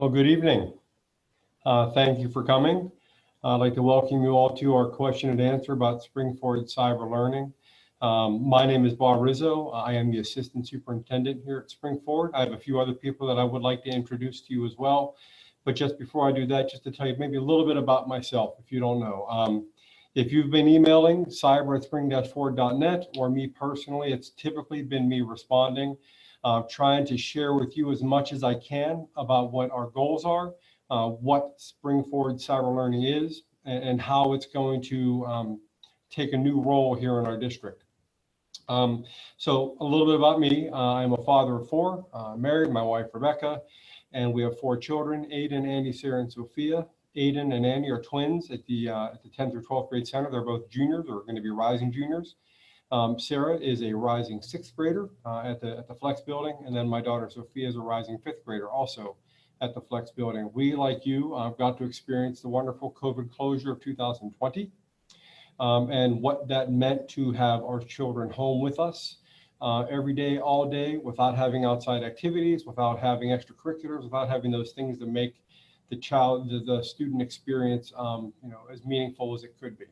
Well, good evening. Thank you for coming. I'd like to welcome you all to our question and answer about Spring-Forward Cyber Learning. My name is Bob Rizzo. I am the Assistant Superintendent here at Spring-Forward. I have a few other people that I would like to introduce to you as well. But just before I do that, just to tell you maybe a little bit about myself, if you don't know. If you've been emailing cyber@spring-forward.net or me personally, it's typically been me responding, trying to share with you as much as I can about what our goals are, what Spring-Forward Cyber Learning is, and how it's going to take a new role here in our district. So a little bit about me. I'm a father of four, married, my wife Rebecca, and we have four children, Aiden, Andy, Sarah, and Sophia. Aiden and Andy are twins at the 10th or 12th grade center. They're both juniors, or going to be rising juniors. Sarah is a rising 6th grader at the Flex building, and then my daughter Sophia is a rising 5th grader also at the Flex building. We, like you, got to experience the wonderful COVID closure of 2020 and what that meant to have our children home with us every day, all day, without having outside activities, without having extracurriculars, without having those things that make the student experience as meaningful as it could be.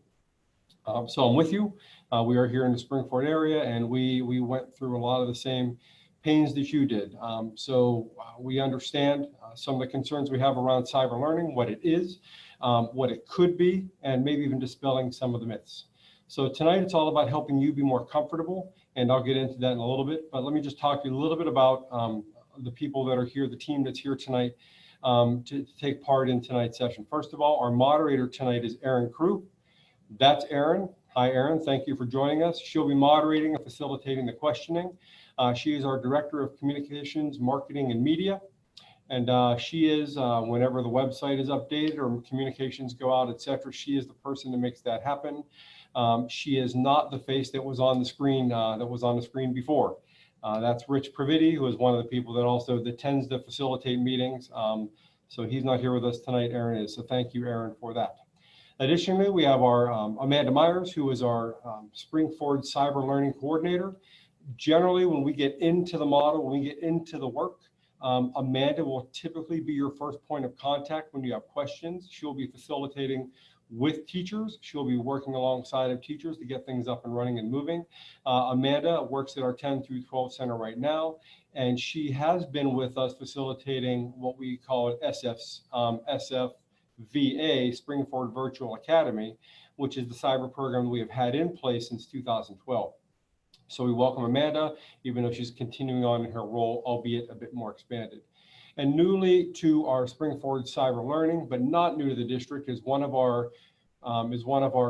So I'm with you. We are here in the Spring-Forward area, and we went through a lot of the same pains that you did. So we understand some of the concerns we have around cyber learning, what it is, what it could be, and maybe even dispelling some of the myths. So tonight it's all about helping you be more comfortable, and I'll get into that in a little bit. But let me just talk to you a little bit about the people that are here, the team that's here tonight to take part in tonight's session. First of all, our moderator tonight is Erin Crew. That's Erin. Hi, Erin. Thank you for joining us. She'll be moderating and facilitating the questioning. She is our Director of Communications, Marketing, and Media. And she is, whenever the website is updated or communications go out, etc., she is the person that makes that happen. She is not the face that was on the screen before. That's Rich Praviti, who is one of the people that tends to facilitate meetings. So he's not here with us tonight. Erin is. So thank you, Erin, for that. Additionally, we have our Amanda Myers, who is our Spring-Forward Cyber Learning Coordinator. Generally, when we get into the model, when we get into the work, Amanda will typically be your first point of contact when you have questions. She'll be facilitating with teachers. She'll be working alongside of teachers to get things up and running and moving. Amanda works at our 10 through 12 center right now, and she has been with us facilitating what we call SFVA, Spring-Forward Virtual Academy, which is the cyber program we have had in place since 2012. So we welcome Amanda, even though she's continuing on in her role, albeit a bit more expanded. And newly to our Spring-Forward Cyber Learning, but not new to the district, is one of our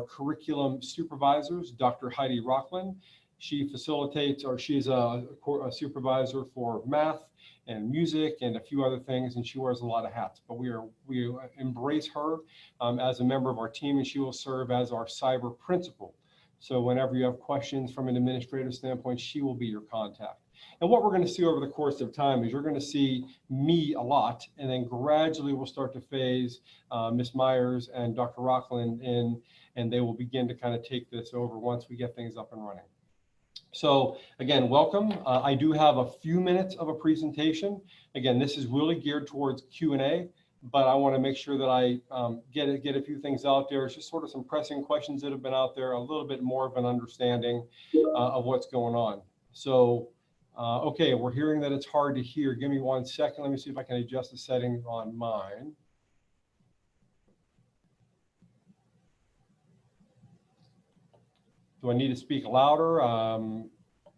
curriculum supervisors, Dr. Heidi Rockland. She facilitates, or she's a supervisor for math and music and a few other things, and she wears a lot of hats. But we embrace her as a member of our team, and she will serve as our cyber principal. So whenever you have questions from an administrative standpoint, she will be your contact. And what we're going to see over the course of time is you're going to see me a lot, and then gradually we'll start to phase Ms. Myers and Dr. Rockland in, and they will begin to kind of take this over once we get things up and running. So again, welcome. I do have a few minutes of a presentation. Again, this is really geared towards Q&A, but I want to make sure that I get a few things out there. It's just sort of some pressing questions that have been out there, a little bit more of an understanding of what's going on. So, okay, we're hearing that it's hard to hear. Give me 1 second. Let me see if I can adjust the settings on mine. Do I need to speak louder?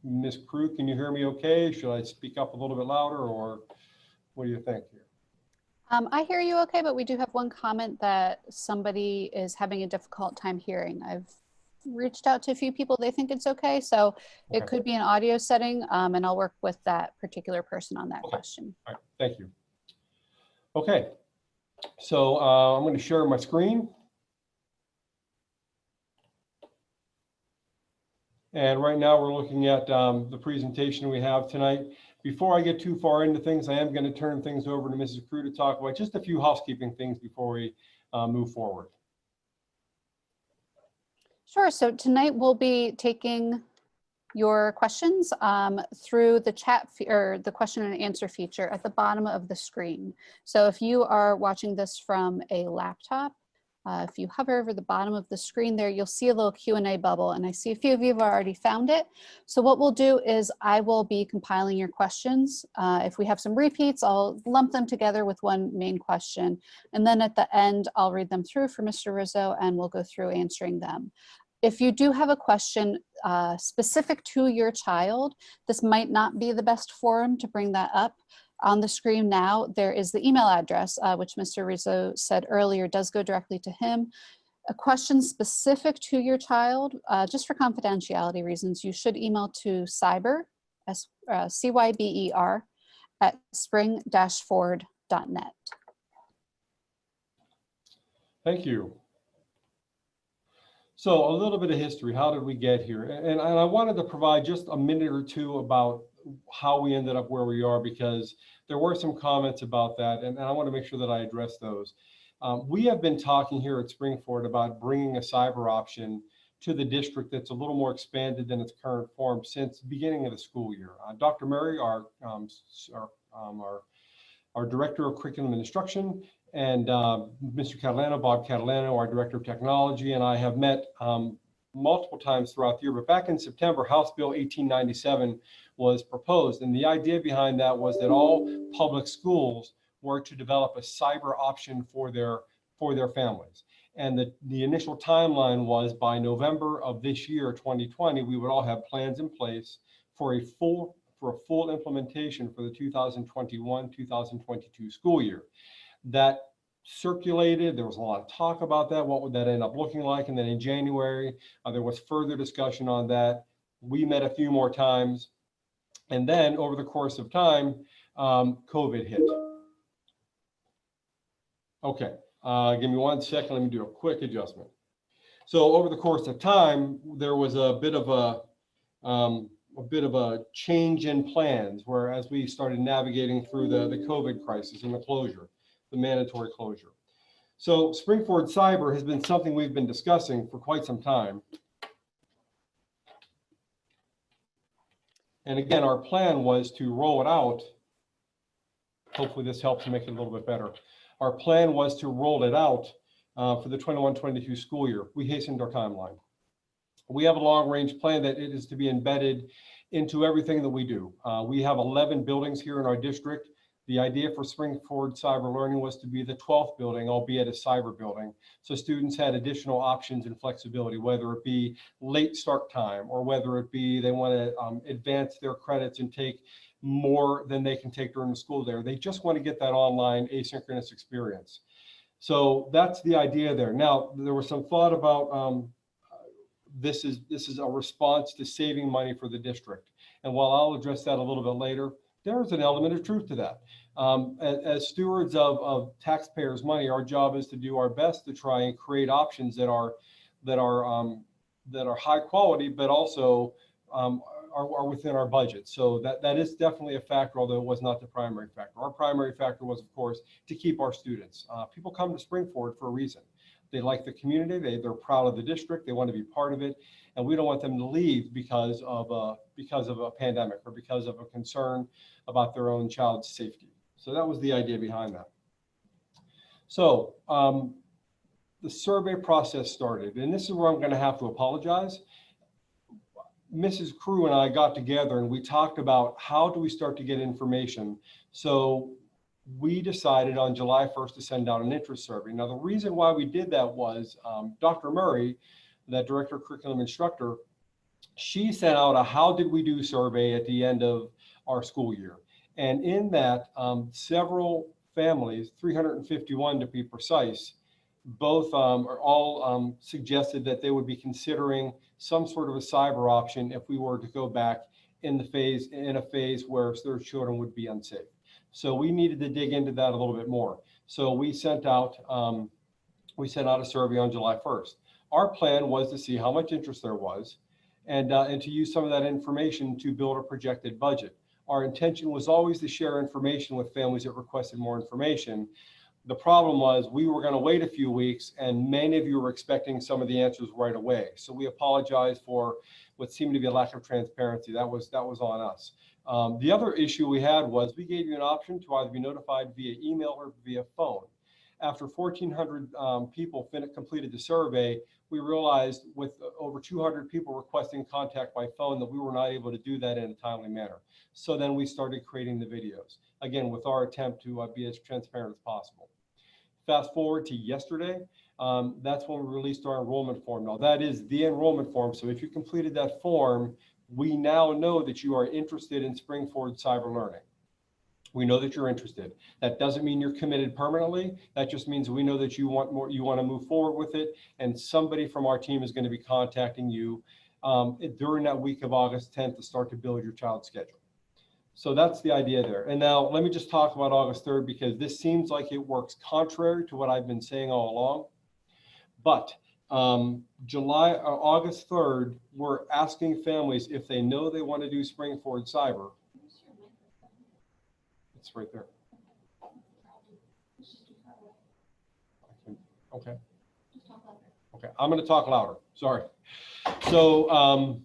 Ms. Crew, can you hear me okay? Should I speak up a little bit louder, or what do you think here? I hear you okay, but we do have one comment that somebody is having a difficult time hearing. I've reached out to a few people, they think it's okay. So it could be an audio setting, and I'll work with that particular person on that question. All right, thank you. Okay, so I'm going to share my screen. And right now we're looking at the presentation we have tonight. Before I get too far into things, I am going to turn things over to Mrs. Crew to talk about just a few housekeeping things before we move forward. Sure. So tonight we'll be taking your questions through the chat or the question and answer feature at the bottom of the screen. So if you are watching this from a laptop, if you hover over the bottom of the screen there, you'll see a little Q&A bubble, and I see a few of you have already found it. So what we'll do is I will be compiling your questions. If we have some repeats, I'll lump them together with one main question. And then at the end, I'll read them through for Mr. Rizzo, and we'll go through answering them. If you do have a question specific to your child, this might not be the best forum to bring that up. On the screen now, there is the email address, which Mr. Rizzo said earlier does go directly to him. A question specific to your child, just for confidentiality reasons, you should email to cyber, C-Y-B-E-R, at spring-ford.net. Thank you. So a little bit of history, how did we get here? And I wanted to provide just a minute or two about how we ended up where we are, because there were some comments about that, and I want to make sure that I address those. We have been talking here at Spring-Ford about bringing a cyber option to the district that's a little more expanded than its current form since the beginning of the school year. Dr. Murray, our Director of Curriculum and Instruction, and Mr. Catalano, Bob Catalano, our Director of Technology, and I have met multiple times throughout the year. But back in September, House Bill 1897 was proposed. And the idea behind that was that all public schools were to develop a cyber option for their families. And the initial timeline was by November of this year, 2020, we would all have plans in place for a full implementation for the 2021-2022 school year. That circulated, there was a lot of talk about that, what would that end up looking like? And then in January, there was further discussion on that. We met a few more times. And then over the course of time, COVID hit. Okay, give me 1 second, let me do a quick adjustment. So over the course of time, there was a bit of a change in plans, where as we started navigating through the COVID crisis and the closure, the mandatory closure. So Spring-Ford Cyber has been something we've been discussing for quite some time. And again, our plan was to roll it out. Hopefully this helps make it a little bit better. Our plan was to roll it out for the 21-22 school year. We hastened our timeline. We have a long-range plan that it is to be embedded into everything that we do. We have 11 buildings here in our district. The idea for Spring-Ford Cyber Learning was to be the 12th building, albeit a cyber building. So students had additional options and flexibility, whether it be late start time or whether it be they want to advance their credits and take more than they can take during the school day. They just want to get that online asynchronous experience. So that's the idea there. Now, there was some thought about this is a response to saving money for the district. And while I'll address that a little bit later, there's an element of truth to that. As stewards of taxpayers' money, our job is to do our best to try and create options that are high quality, but also are within our budget. So that is definitely a factor, although it was not the primary factor. Our primary factor was, of course, to keep our students. People come to Spring-Ford for a reason. They like the community, they're proud of the district, they want to be part of it, and we don't want them to leave because of a pandemic or because of a concern about their own child's safety. So that was the idea behind that. So the survey process started, and this is where I'm going to have to apologize. Mrs. Crew and I got together and we talked about how do we start to get information. So we decided on July 1st to send out an interest survey. Now, the reason why we did that was Dr. Murray, that Director of Curriculum Instructor, she sent out a how did we do survey at the end of our school year. And in that, several families, 351 to be precise, both all suggested that they would be considering some sort of a cyber option if we were to go back in a phase where their children would be unsafe. So we needed to dig into that a little bit more. So we sent out a survey on July 1st. Our plan was to see how much interest there was and to use some of that information to build a projected budget. Our intention was always to share information with families that requested more information, The problem was we were going to wait a few weeks, and many of you were expecting some of the answers right away. So we apologize for what seemed to be a lack of transparency. That was on us. The other issue we had was we gave you an option to either be notified via email or via phone. After 1,400 people completed the survey, we realized with over 200 people requesting contact by phone that we were not able to do that in a timely manner. So then we started creating the videos, again, with our attempt to be as transparent as possible. Fast forward to yesterday, that's when we released our enrollment form. Now that is the enrollment form. So if you completed that form, we now know that you are interested in Spring Forward Cyber Learning. We know that you're interested. That doesn't mean you're committed permanently. That just means we know that you want more, you want to move forward with it, and somebody from our team is going to be contacting you during that week of August 10th to start to build your child's schedule. So that's the idea there. And now let me just talk about August 3rd, because this seems like it works contrary to what I've been saying all along. But August 3rd, we're asking families if they know they want to do Spring Forward Cyber. It's right there. Okay. Okay, I'm going to talk louder. Sorry. So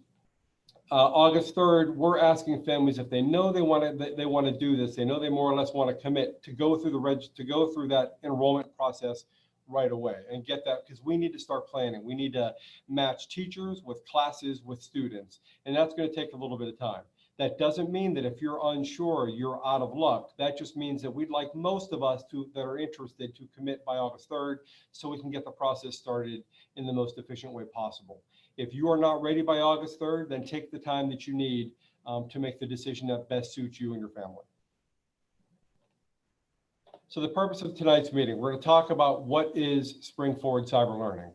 August 3rd, we're asking families if they know they want to do this, they know they more or less want to commit to go through that enrollment process right away and get that, because we need to start planning. We need to match teachers with classes with students, and that's going to take a little bit of time. That doesn't mean that if you're unsure, you're out of luck. That just means that we'd like most of us that are interested to commit by August 3rd so we can get the process started in the most efficient way possible. If you are not ready by August 3rd, then take the time that you need to make the decision that best suits you and your family. So the purpose of tonight's meeting, we're going to talk about what is Spring Forward Cyber Learning.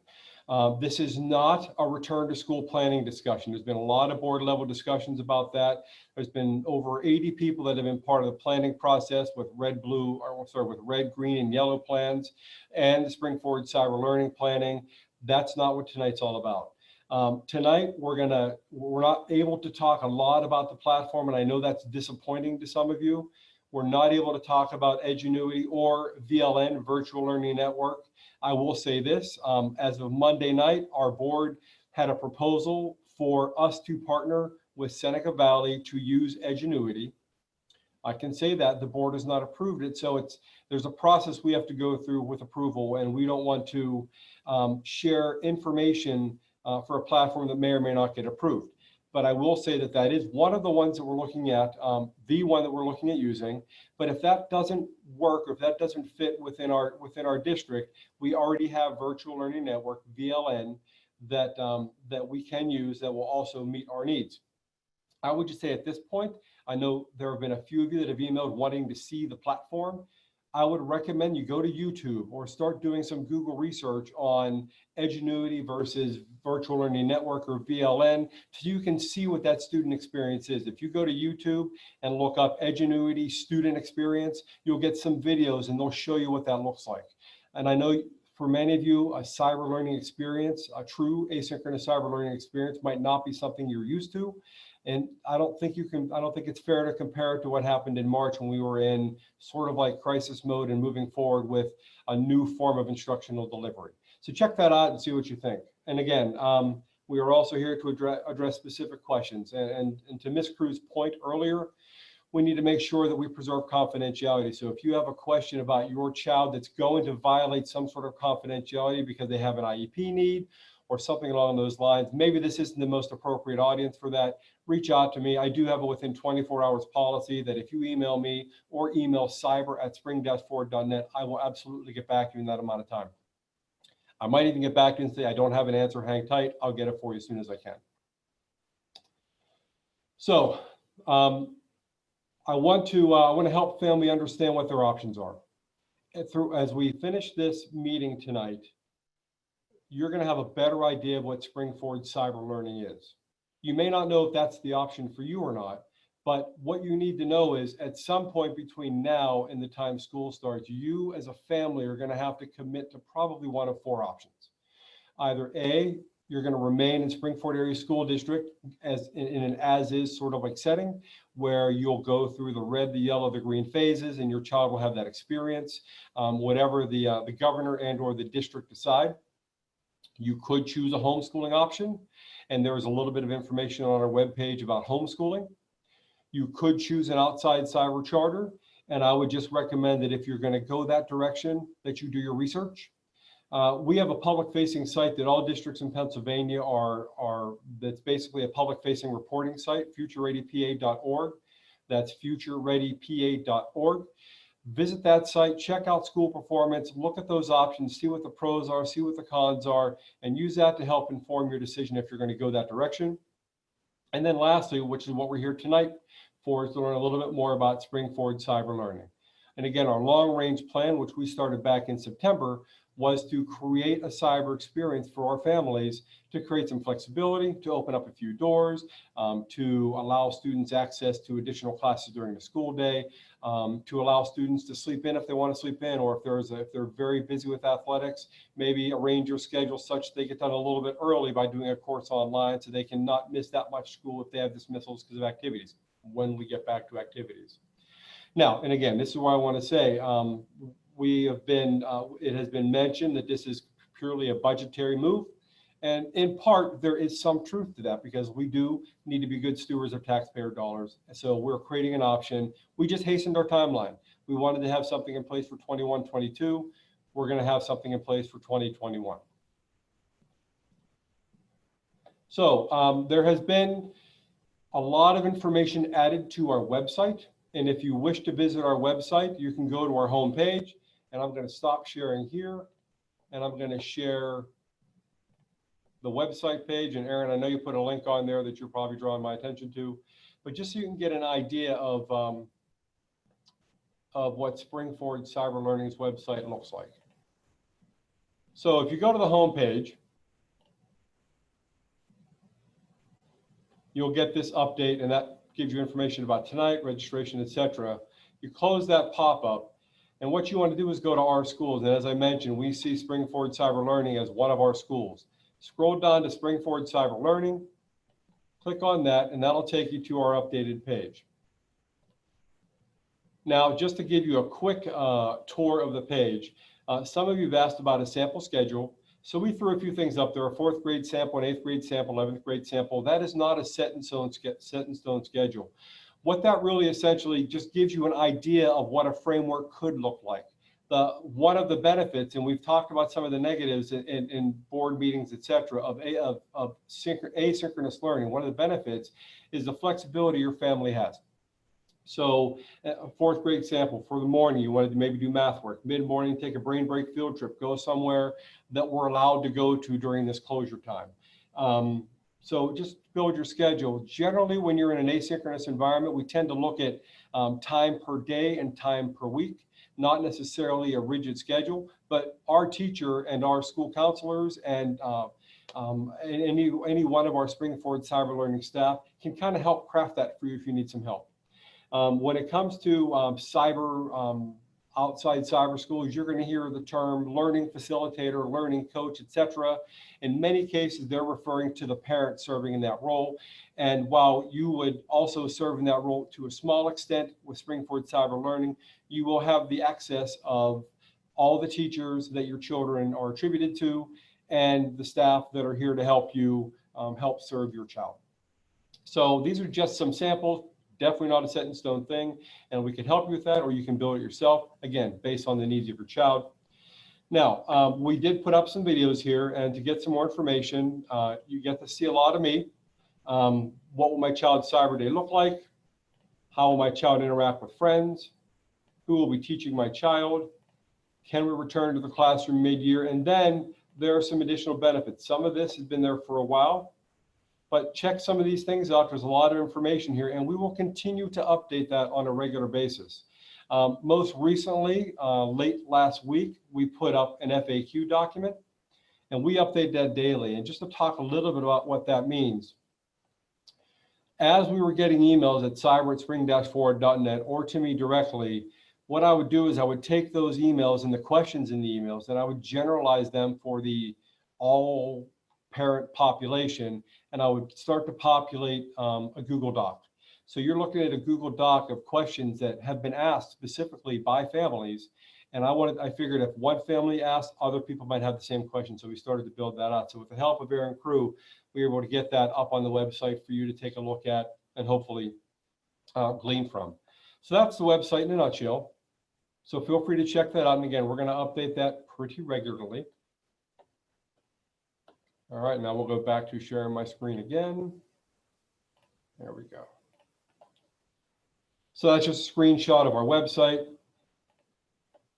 This is not a return to school planning discussion. There's been a lot of board level discussions about that. There's been over 80 people that have been part of the planning process with red, green, and yellow plans, and the Spring Forward Cyber Learning planning. That's not what tonight's all about. Tonight, we're not able to talk a lot about the platform, and I know that's disappointing to some of you. We're not able to talk about Edgenuity or VLN, Virtual Learning Network. I will say this, as of Monday night, our board had a proposal for us to partner with Seneca Valley to use Edgenuity. I can say that the board has not approved it, so there's a process we have to go through with approval, and we don't want to share information for a platform that may or may not get approved. But I will say that that is one of the ones that we're looking at, the one that we're looking at using. But if that doesn't work, or if that doesn't fit within our district, we already have Virtual Learning Network, VLN, that we can use that will also meet our needs. I would just say at this point, I know there have been a few of you that have emailed wanting to see the platform. I would recommend you go to YouTube or start doing some Google research on Edgenuity versus Virtual Learning Network or VLN, so you can see what that student experience is. If you go to YouTube and look up Edgenuity student experience, you'll get some videos and they'll show you what that looks like. And I know for many of you, a cyber learning experience, a true asynchronous cyber learning experience might not be something you're used to. And I don't think it's fair to compare it to what happened in March when we were in sort of like crisis mode and moving forward with a new form of instructional delivery. So check that out and see what you think. And again, we are also here to address specific questions. And to Ms. Cruz's point earlier, we need to make sure that we preserve confidentiality. So if you have a question about your child that's going to violate some sort of confidentiality because they have an IEP need or something along those lines, maybe this isn't the most appropriate audience for that, reach out to me. I do have a within 24 hours policy that if you email me or email cyber@spring-forward.net, I will absolutely get back to you in that amount of time. I might even get back to you and say, I don't have an answer, hang tight. I'll get it for you as soon as I can. So I want to help family understand what their options are. As we finish this meeting tonight, you're going to have a better idea of what Spring Forward Cyber Learning is. You may not know if that's the option for you or not, but what you need to know is at some point between now and the time school starts, you as a family are going to have to commit to probably one of four options. Either A, You're going to remain in Spring-Ford Area School District as in an as-is sort of like setting, where you'll go through the red, the yellow, the green phases, and your child will have that experience, whatever the governor and or the district decide. You could choose a homeschooling option, and there is a little bit of information on our webpage about homeschooling. You could choose an outside cyber charter, and I would just recommend that if you're going to go that direction, that you do your research. We have a public-facing site that all districts in Pennsylvania that's basically a public-facing reporting site, futurereadypa.org. That's futurereadypa.org. Visit that site, check out school performance, look at those options, see what the pros are, see what the cons are, and use that to help inform your decision if you're going to go that direction. And then lastly, which is what we're here tonight for, is to learn a little bit more about Spring-Ford cyber learning. And again, our long-range plan, which we started back in September, was to create a cyber experience for our families, to create some flexibility, to open up a few doors, to allow students access to additional classes during the school day, to allow students to sleep in if they want to sleep in, or if they're very busy with athletics, maybe arrange your schedule such they get done a little bit early by doing a course online so they can not miss that much school if they have dismissals because of activities when we get back to activities. Now, and again, this is where I want to say, it has been mentioned that this is purely a budgetary move. And in part, there is some truth to that, because we do need to be good stewards of taxpayer dollars. So we're creating an option. We just hastened our timeline. We wanted to have something in place for 21-22. We're going to have something in place for 2021. So there has been a lot of information added to our website. And if you wish to visit our website, you can go to our homepage. And I'm going to stop sharing here, and I'm going to share the website page. And Aaron, I know you put a link on there that you're probably drawing my attention to, but just so you can get an idea of what Spring-Ford Cyber Learning's website looks like. So if you go to the homepage, you'll get this update, and that gives you information about tonight, registration, etc. You close that pop-up. And what you want to do is go to our schools. And as I mentioned, we see Spring-Ford Cyber Learning as one of our schools. Scroll down to Spring-Ford Cyber Learning, click on that, and that'll take you to our updated page. Now, just to give you a quick tour of the page, some of you have asked about a sample schedule. So we threw a few things up there: a 4th grade sample, an 8th grade sample, 11th grade sample. That is not a set in stone schedule. What that really essentially just gives you an idea of what a framework could look like. One of the benefits, and we've talked about some of the negatives in board meetings, et cetera, of asynchronous learning, one of the benefits is the flexibility your family has. So a 4th grade sample for the morning, you wanted to maybe do math work. Mid-morning, take a brain break field trip, go somewhere that we're allowed to go to during this closure time. So just build your schedule. Generally, when you're in an asynchronous environment, we tend to look at time per day and time per week, not necessarily a rigid schedule, but our teacher and our school counselors and any one of our Spring-Ford Cyber Learning staff can kind of help craft that for you if you need some help. When it comes to outside cyber schools, you're going to hear the term learning facilitator, learning coach, etc. In many cases, they're referring to the parent serving in that role. And while you would also serve in that role to a small extent with Spring-Ford Cyber Learning, you will have the access of all the teachers that your children are attributed to and the staff that are here to help you help serve your child. So these are just some samples. Definitely not a set in stone thing, and we can help you with that, or you can build it yourself, again, based on the needs of your child. Now, we did put up some videos here, and to get some more information, you get to see a lot of me. What will my child's cyber day look like? How will my child interact with friends? Who will be teaching my child? Can we return to the classroom mid-year? And then there are some additional benefits. Some of this has been there for a while, but check some of these things out. There's a lot of information here, and we will continue to update that on a regular basis. Most recently, late last week, we put up an FAQ document, and we update that daily. And just to talk a little bit about what that means, as we were getting emails at cyber@spring-forward.net or to me directly, what I would do is I would take those emails and the questions in the emails, and I would generalize them for the all parent population, and I would start to populate a Google Doc. So you're looking at a Google Doc of questions that have been asked specifically by families. And I figured if one family asked, other people might have the same question. So we started to build that out. So with the help of Aaron Crew, we were able to get that up on the website for you to take a look at and hopefully glean from. So that's the website in a nutshell. So feel free to check that out. And again, we're going to update that pretty regularly. All right, now we'll go back to sharing my screen again. There we go. So that's just a screenshot of our website.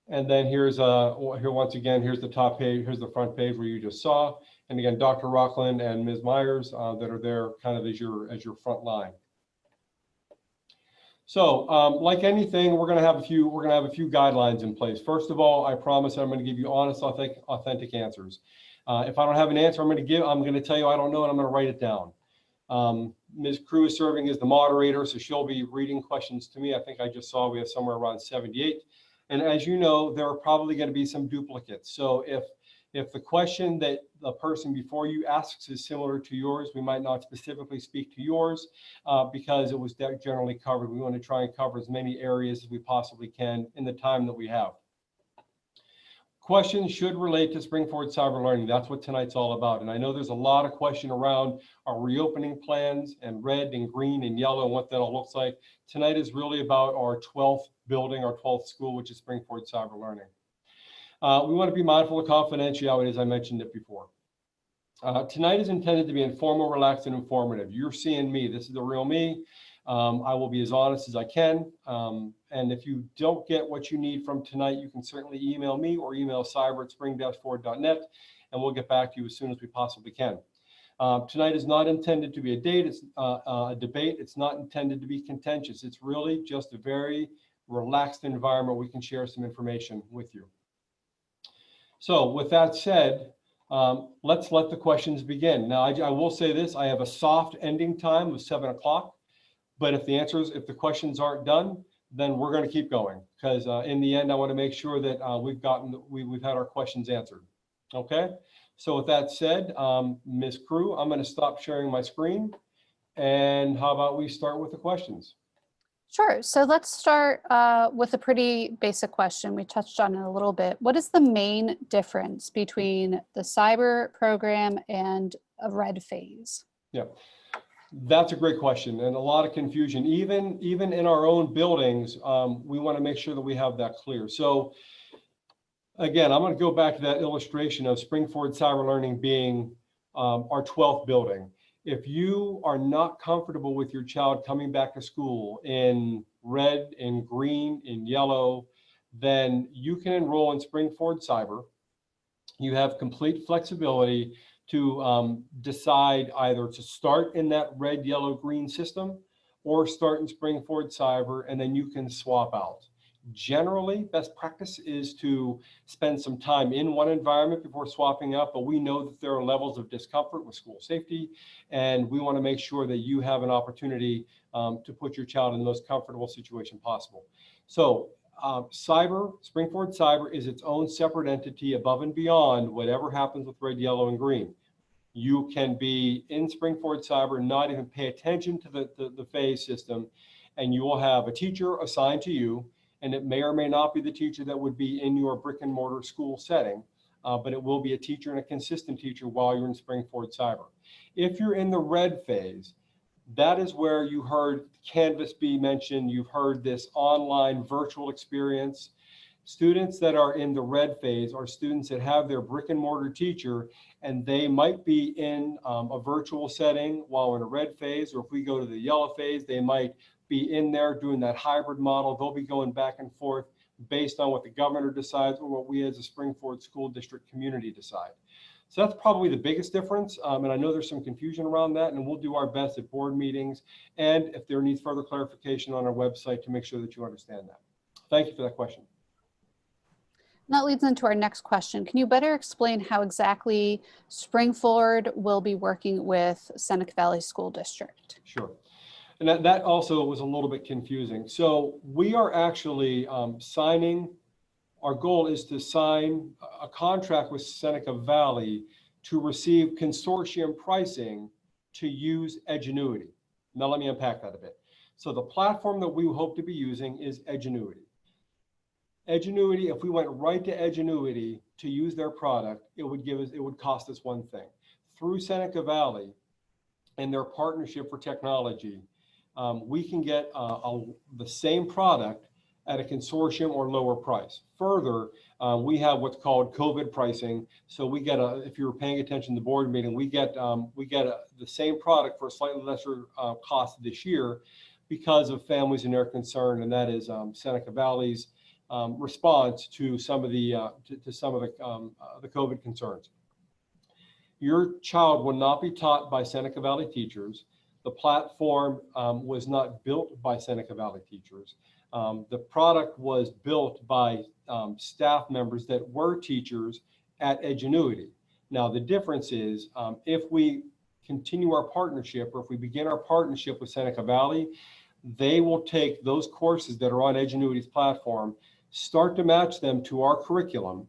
And then here's once again, here's the top page, here's the front page where you just saw. And again, Dr. Rockland and Ms. Myers that are there kind of as your front line. So like anything, we're going to have a few guidelines in place. First of all, I promise I'm going to give you honest, authentic answers. If I don't have an answer I'm going to tell you I don't know, and I'm going to write it down. Ms. Crew is serving as the moderator, so she'll be reading questions to me. I think I just saw we have somewhere around 78. And as you know, there are probably going to be some duplicates. So if the question that the person before you asks is similar to yours, we might not specifically speak to yours because it was generally covered. We want to try and cover as many areas as we possibly can in the time that we have. Questions should relate to Spring Forward Cyber Learning. That's what tonight's all about. And I know there's a lot of question around our reopening plans and red and green and yellow and what that all looks like. Tonight is really about our 12th building, our 12th school, which is Spring Forward Cyber Learning. We want to be mindful of confidentiality, as I mentioned it before. Tonight is intended to be informal, relaxed, and informative. You're seeing me. This is the real me. I will be as honest as I can. And if you don't get what you need from tonight, you can certainly email me or email cyber@spring-forward.net, and we'll get back to you as soon as we possibly can. Tonight is not intended to be a debate. It's not intended to be contentious. It's really just a very relaxed environment. We can share some information with you. So with that said, let's let the questions begin. Now, I will say this, I have a soft ending time of 7 o'clock, but if the questions aren't done, then we're going to keep going because in the end, I want to make sure that we've had our questions answered. Okay. So with that said, Ms. Crew, I'm going to stop sharing my screen. And how about we start with the questions? Sure. So let's start with a pretty basic question. We touched on it a little bit. What is the main difference between the cyber program and a red phase? Yeah, that's a great question and a lot of confusion. Even in our own buildings, we want to make sure that we have that clear. So again, I'm going to go back to that illustration of Spring Forward Cyber Learning being our 12th building. If you are not comfortable with your child coming back to school in red, in green, in yellow, then you can enroll in Spring Forward Cyber. You have complete flexibility to decide either to start in that red, yellow, green system or start in Spring Forward Cyber, and then you can swap out. Generally, best practice is to spend some time in one environment before swapping out, but we know that there are levels of discomfort with school safety, and we want to make sure that you have an opportunity to put your child in the most comfortable situation possible. So Spring Forward Cyber is its own separate entity above and beyond whatever happens with red, yellow, and green. You can be in Spring Forward Cyber, not even pay attention to the phase system, and you will have a teacher assigned to you. And it may or may not be the teacher that would be in your brick and mortar school setting, but it will be a teacher and a consistent teacher while you're in Spring Forward Cyber. If you're in the red phase, that is where you heard Canvas be mentioned. You've heard this online virtual experience. Students that are in the red phase are students that have their brick and mortar teacher, and they might be in a virtual setting while in a red phase, or if we go to the yellow phase, they might be in there doing that hybrid model. They'll be going back and forth based on what the governor decides or what we as a Spring Forward School District community decide. So that's probably the biggest difference. And I know there's some confusion around that, and we'll do our best at board meetings and if there needs further clarification on our website to make sure that you understand that. Thank you for that question. And that leads into our next question. Can you better explain how exactly Spring Forward will be working with Seneca Valley School District? Sure. And that also was a little bit confusing. So we are actually signing, our goal is to sign a contract with Seneca Valley to receive consortium pricing to use Edgenuity. Now let me unpack that a bit. So the platform that we hope to be using is Edgenuity. Edgenuity, if we went right to Edgenuity to use their product, it would cost us one thing. Through Seneca Valley and their partnership for technology, we can get the same product at a consortium or lower price. Further, we have what's called COVID pricing. So we get if you were paying attention to the board meeting, we get the same product for a slightly lesser cost this year because of families and their concern, and that is Seneca Valley's response to some of the COVID concerns. Your child will not be taught by Seneca Valley teachers. The platform was not built by Seneca Valley teachers. The product was built by staff members that were teachers at Edgenuity. Now, the difference is if we continue our partnership, or if we begin our partnership with Seneca Valley, they will take those courses that are on Edgenuity's platform, start to match them to our curriculum,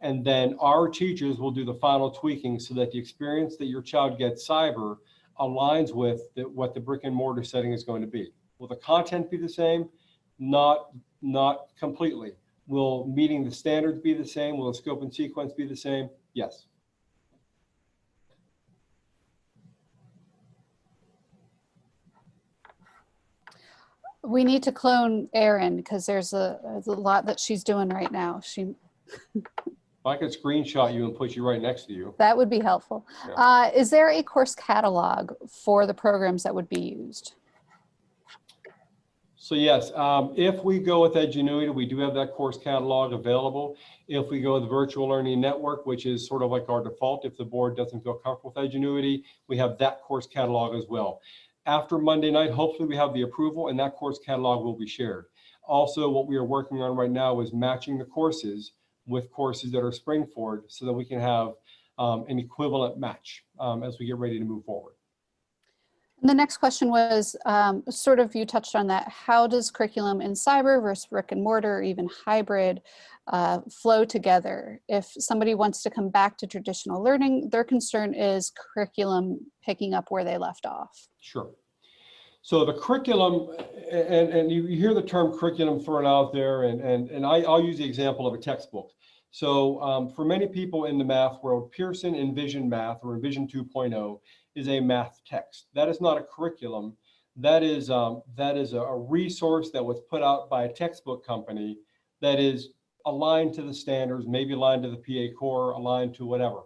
and then our teachers will do the final tweaking so that the experience that your child gets cyber aligns with what the brick and mortar setting is going to be. Will the content be the same? Not completely. Will meeting the standards be the same? Will the scope and sequence be the same? Yes. We need to clone Erin because there's a lot that she's doing right now. If I could screenshot you and put you right next to you. That would be helpful. Yeah. Is there a course catalog for the programs that would be used? So yes, if we go with Edgenuity, we do have that course catalog available. If we go with the Virtual Learning Network, which is sort of like our default, if the board doesn't feel comfortable with Edgenuity, we have that course catalog as well. After Monday night, hopefully we have the approval and that course catalog will be shared. Also, what we are working on right now is matching the courses with courses that are Springford so that we can have an equivalent match as we get ready to move forward. And the next question was sort of, you touched on that. How does curriculum in cyber versus brick and mortar, or even hybrid, flow together? If somebody wants to come back to traditional learning, their concern is curriculum picking up where they left off. Sure. So the curriculum, and you hear the term curriculum thrown out there, and I'll use the example of a textbook. So for many people in the math world, Pearson Envision Math or Envision 2.0 is a math text. That is not a curriculum. That is a resource that was put out by a textbook company that is aligned to the standards, maybe aligned to the PA core, aligned to whatever.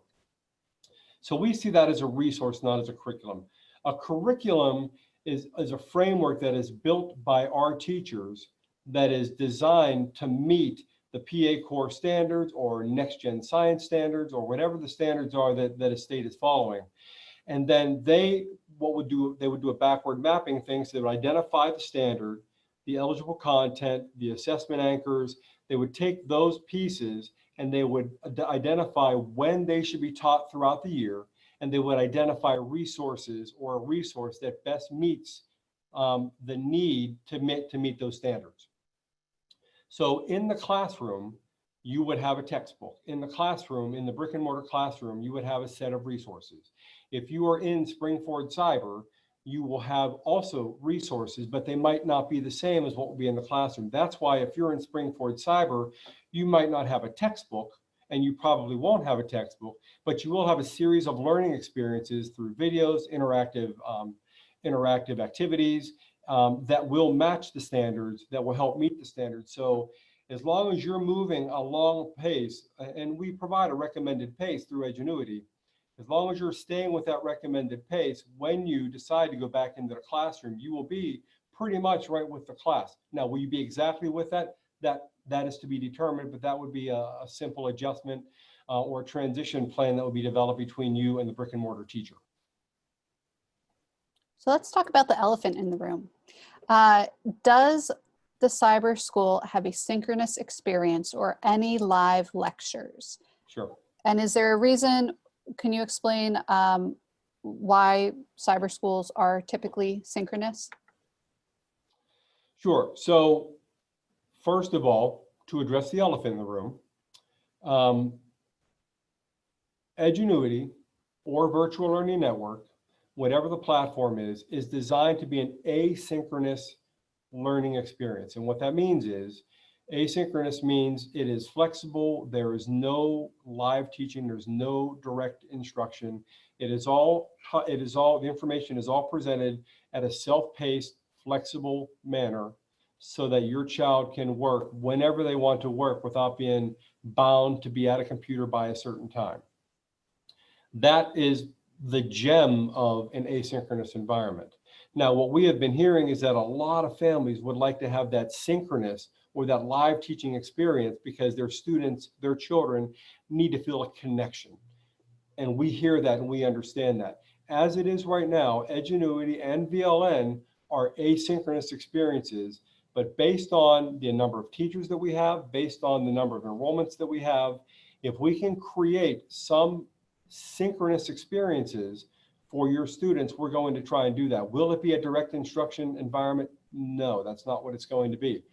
So we see that as a resource, not as a curriculum. A curriculum is a framework that is built by our teachers that is designed to meet the PA core standards or next gen science standards or whatever the standards are that a state is following. And then they would do a backward mapping thing. So they would identify the standard, the eligible content, the assessment anchors. They would take those pieces and they would identify when they should be taught throughout the year. And they would identify resources or a resource that best meets the need to meet those standards. So in the classroom, you would have a textbook. In the classroom, in the brick and mortar classroom, you would have a set of resources. If you are in Springford Cyber, you will have also resources, but they might not be the same as what will be in the classroom. That's why if you're in Springford Cyber, you might not have a textbook, and you probably won't have a textbook, but you will have a series of learning experiences through videos, interactive activities that will match the standards, that will help meet the standards. So as long as you're moving along pace, and we provide a recommended pace through Edgenuity, as long as you're staying with that recommended pace, when you decide to go back into the classroom, you will be pretty much right with the class. Now, will you be exactly with that? That is to be determined, but that would be a simple adjustment or a transition plan that would be developed between you and the brick and mortar teacher. So let's talk about the elephant in the room. Does the cyber school have a synchronous experience or any live lectures? Sure. And is there a reason, can you explain why cyber schools are typically synchronous? Sure. So first of all, to address the elephant in the room, Edgenuity or virtual learning network, whatever the platform is designed to be an asynchronous learning experience. And what that means is asynchronous means it is flexible. There is no live teaching. There's no direct instruction. The information is all presented at a self-paced, flexible manner so that your child can work whenever they want to work without being bound to be at a computer by a certain time. That is the gem of an asynchronous environment. Now, what we have been hearing is that a lot of families would like to have that synchronous or that live teaching experience because their students, their children need to feel a connection. And we hear that and we understand that. As it is right now, Edgenuity and VLN are asynchronous experiences, but based on the number of teachers that we have, based on the number of enrollments that we have, if we can create some synchronous experiences for your students, we're going to try and do that. Will it be a direct instruction environment? No, that's not what it's going to be.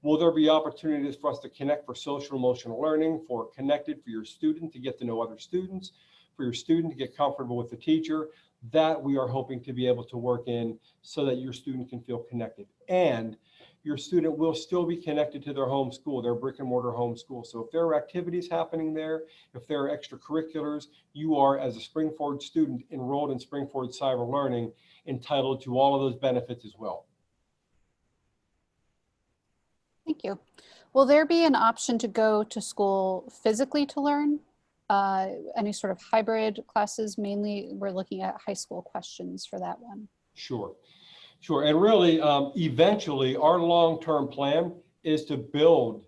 Will there be opportunities for us to connect for social emotional learning, for connected for your student to get to know other students, for your student to get comfortable with the teacher? That we are hoping to be able to work in so that your student can feel connected. And your student will still be connected to their home school, their brick and mortar home school. So if there are activities happening there, if there are extracurriculars, you are, as a Spring-Forward student enrolled in Spring-Forward Cyber Learning, entitled to all of those benefits as well. Thank you. Will there be an option to go to school physically to learn? Any sort of hybrid classes? Mainly, we're looking at high school questions for that one. Sure. Sure. And really, eventually, our long-term plan is to build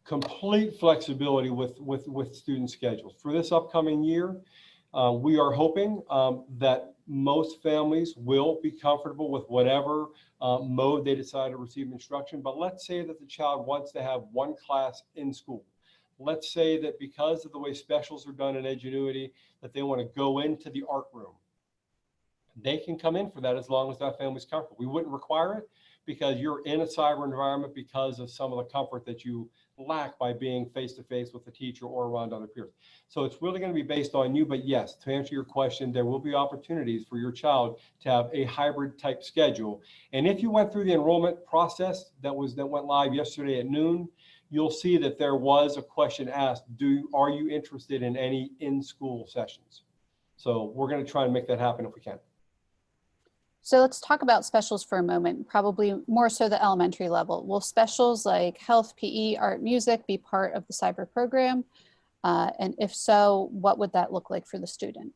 complete flexibility with student schedules. For this upcoming year, we are hoping that most families will be comfortable with whatever mode they decide to receive instruction. But let's say that the child wants to have one class in school. Let's say that because of the way specials are done in Edgenuity, that they want to go into the art room. They can come in for that as long as that family's comfortable. We wouldn't require it because you're in a cyber environment because of some of the comfort that you lack by being face-to-face with the teacher or around other peers. So it's really going to be based on you. But yes, to answer your question, there will be opportunities for your child to have a hybrid type schedule. And if you went through the enrollment process that went live yesterday at noon, you'll see that there was a question asked, are you interested in any in-school sessions? So we're going to try and make that happen if we can. So let's talk about specials for a moment, probably more so the elementary level. Will specials like health, PE, art, music be part of the cyber program? And if so, what would that look like for the student?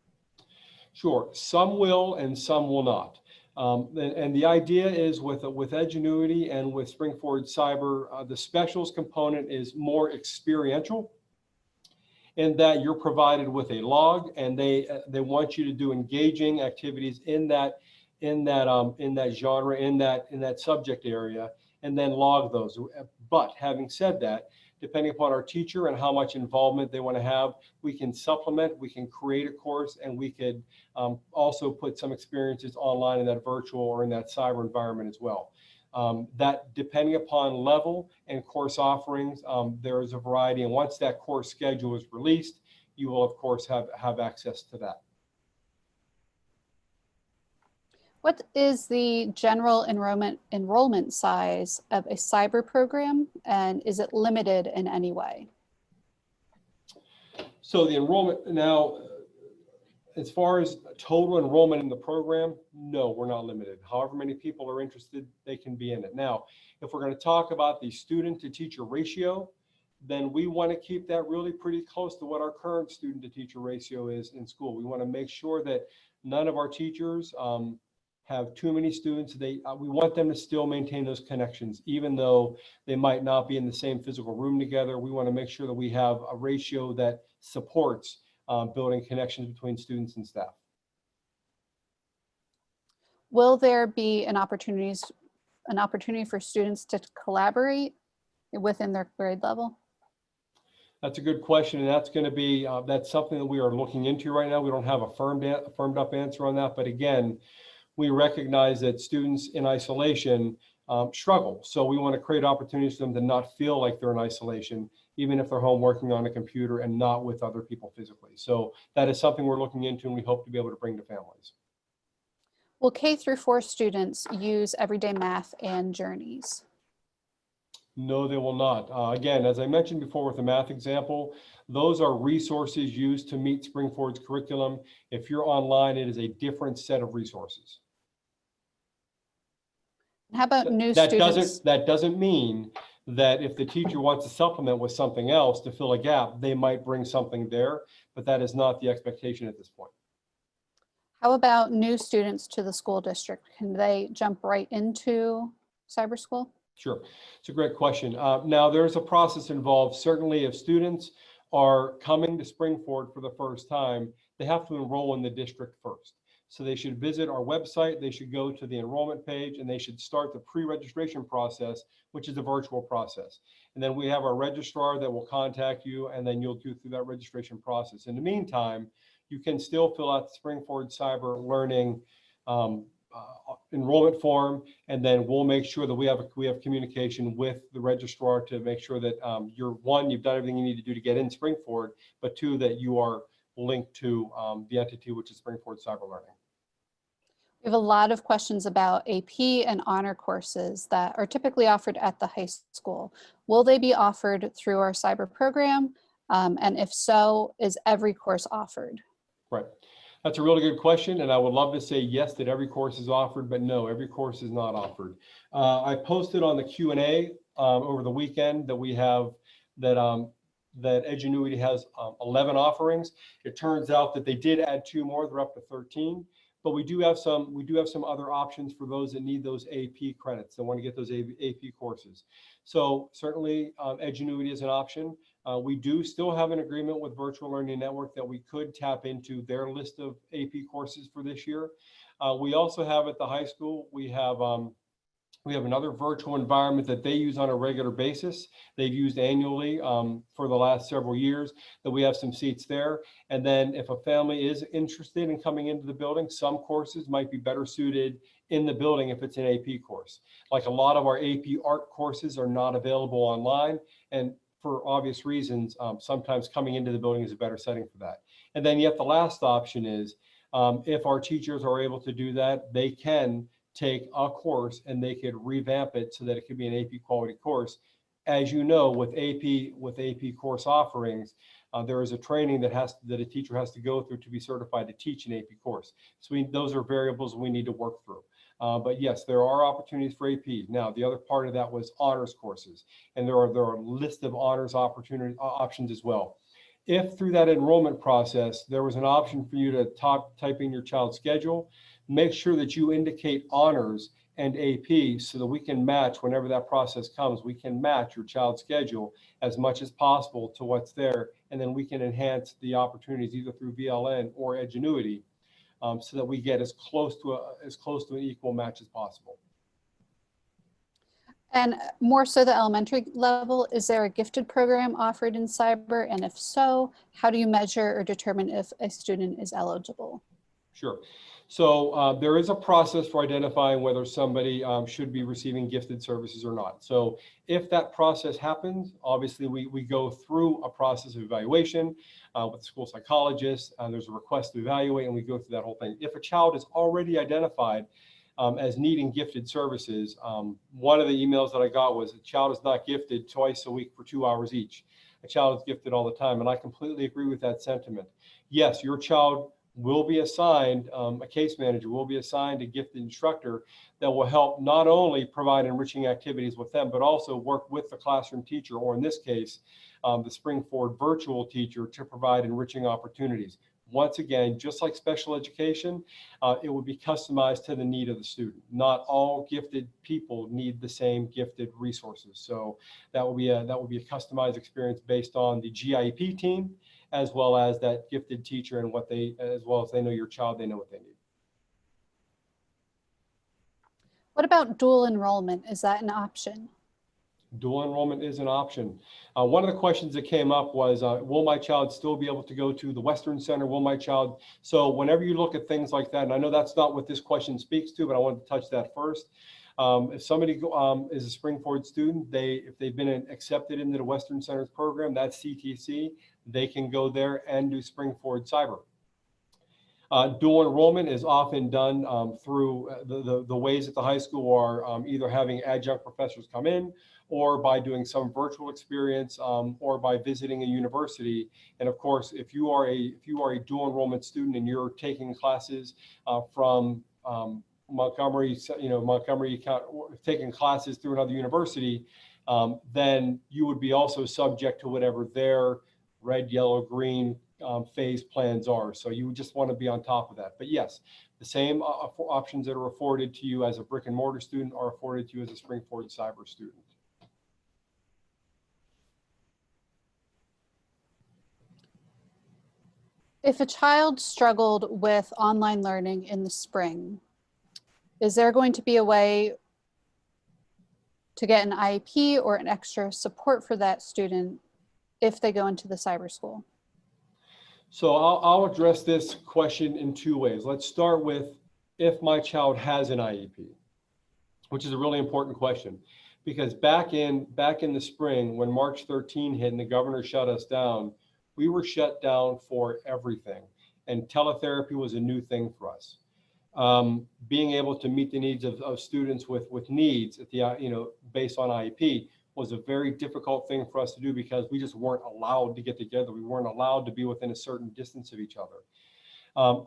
Sure, some will and some will not. And the idea is with Edgenuity and with Spring-Forward Cyber, the specials component is more experiential in that you're provided with a log and they want you to do engaging activities in that genre, in that subject area, and then log those. But having said that, depending upon our teacher and how much involvement they want to have, we can supplement, we can create a course, and we could also put some experiences online in that virtual or in that cyber environment as well. That depending upon level and course offerings, there is a variety. And once that course schedule is released, you will of course have access to that. What is the general enrollment size of a cyber program, and is it limited in any way? So the enrollment now, as far as total enrollment in the program, no, we're not limited. However many people are interested, they can be in it. Now, if we're going to talk about the student to teacher ratio, then we want to keep that really pretty close to what our current student to teacher ratio is in school. We want to make sure that none of our teachers have too many students. We want them to still maintain those connections, even though they might not be in the same physical room together. We want to make sure that we have a ratio that supports building connections between students and staff. Will there be an opportunity for students to collaborate within their grade level? That's a good question, and that's going to be that's something that we are looking into right now. We don't have a firmed up answer on that, but again, we recognize that students in isolation struggle. So we want to create opportunities for them to not feel like they're in isolation even if they're home working on a computer and not with other people physically. So that is something we're looking into, and we hope to be able to bring to families. Will K through 4 students use everyday math and journeys? No, they will not. Again, as I mentioned before with the math example, those are resources used to meet Spring-Forward's curriculum. If you're online, it is a different set of resources. How about new That students? doesn't mean that if the teacher wants to supplement with something else to fill a gap, they might bring something there, but that is not the expectation at this point. How about new students to the school district? Can they jump right into cyber school? Sure, it's a great question. Now, there's a process involved. Certainly, if students are coming to Spring-Forward for the first time, they have to enroll in the district first. So they should visit our website, they should go to the enrollment page, and they should start the pre-registration process, which is a virtual process. And then we have our registrar that will contact you, and then you'll go through that registration process. In the meantime, you can still fill out the Spring-Forward Cyber Learning enrollment form, and then we'll make sure that we have communication with the registrar to make sure that you've done everything you need to do to get in Spring-Forward, but two, that you are linked to the entity, which is Spring-Forward Cyber Learning. We have a lot of questions about AP and honor courses that are typically offered at the high school. Will they be offered through our cyber program? And if so, is every course offered? Right. That's a really good question, and I would love to say yes, that every course is offered, but no, every course is not offered. I posted on the Q&A over the weekend that we have that Edgenuity has 11 offerings. It turns out that they did add 2 more; they're up to 13. But we do have some other options for those that need those AP credits, that want to get those AP courses. So certainly, Edgenuity is an option. We do still have an agreement with Virtual Learning Network that we could tap into their list of AP courses for this year. We also have at the high school, we have another virtual environment that they use on a regular basis. They've used annually for the last several years, that we have some seats there. And then if a family is interested in coming into the building, some courses might be better suited in the building if it's an AP course. Like a lot of our AP art courses are not available online, and for obvious reasons, sometimes coming into the building is a better setting for that. And then yet the last option is, if our teachers are able to do that, they can take a course and they could revamp it so that it could be an AP quality course. As you know, with AP course offerings, there is a training that a teacher has to go through to be certified to teach an AP course. So those are variables we need to work through. But yes, there are opportunities for AP. Now, the other part of that was honors courses, and there are a list of honors options as well. If through that enrollment process, there was an option for you to type in your child's schedule, make sure that you indicate honors and AP so that we can match whenever that process comes. We can match your child's schedule as much as possible to what's there, and then we can enhance the opportunities either through VLN or Edgenuity, so that we get as close to an equal match as possible. And more so the elementary level, is there a gifted program offered in cyber? And if so, how do you measure or determine if a student is eligible? Sure. So there is a process for identifying whether somebody should be receiving gifted services or not. So if that process happens, obviously we go through a process of evaluation with the school psychologist. There's a request to evaluate, and we go through that whole thing. If a child is already identified as needing gifted services, one of the emails that I got was, a child is not gifted twice a week for 2 hours each. A child is gifted all the time, and I completely agree with that sentiment. Yes, your child will be assigned, a case manager will be assigned a gifted instructor that will help not only provide enriching activities with them, but also work with the classroom teacher, or in this case, the Spring-Forward virtual teacher, to provide enriching opportunities. Once again, just like special education, it would be customized to the need of the student. Not all gifted people need the same gifted resources. So that will be a customized experience based on the GIEP team, as well as that gifted teacher, and as well as they know your child, they know what they need. What about dual enrollment? Is that an option? Dual enrollment is an option. One of the questions that came up was, will my child still be able to go to the Western Center? Will my child? So whenever you look at things like that, and I know that's not what this question speaks to, but I wanted to touch that first. If somebody is a Spring Forward student, if they've been accepted into the Western Centers program, that's CTC, they can go there and do Spring Forward Cyber. Dual enrollment is often done through the ways at the high school are either having adjunct professors come in, or by doing some virtual experience, or by visiting a university. And of course, if you are a dual enrollment student and you're taking classes from Montgomery, taking classes through another university, then you would be also subject to whatever their red, yellow, green phase plans are. So you just want to be on top of that. But yes, the same options that are afforded to you as a brick and mortar student are afforded to you as a Spring Forward Cyber student. If a child struggled with online learning in the spring, is there going to be a way to get an IEP or an extra support for that student if they go into the cyber school? So I'll address this question in two ways. Let's start with if my child has an IEP, which is a really important question, because back in the spring when March 13 hit and the governor shut us down, we were shut down for everything, and teletherapy was a new thing for us. Being able to meet the needs of students with needs at the based on IEP was a very difficult thing for us to do because we just weren't allowed to get together. We weren't allowed to be within a certain distance of each other.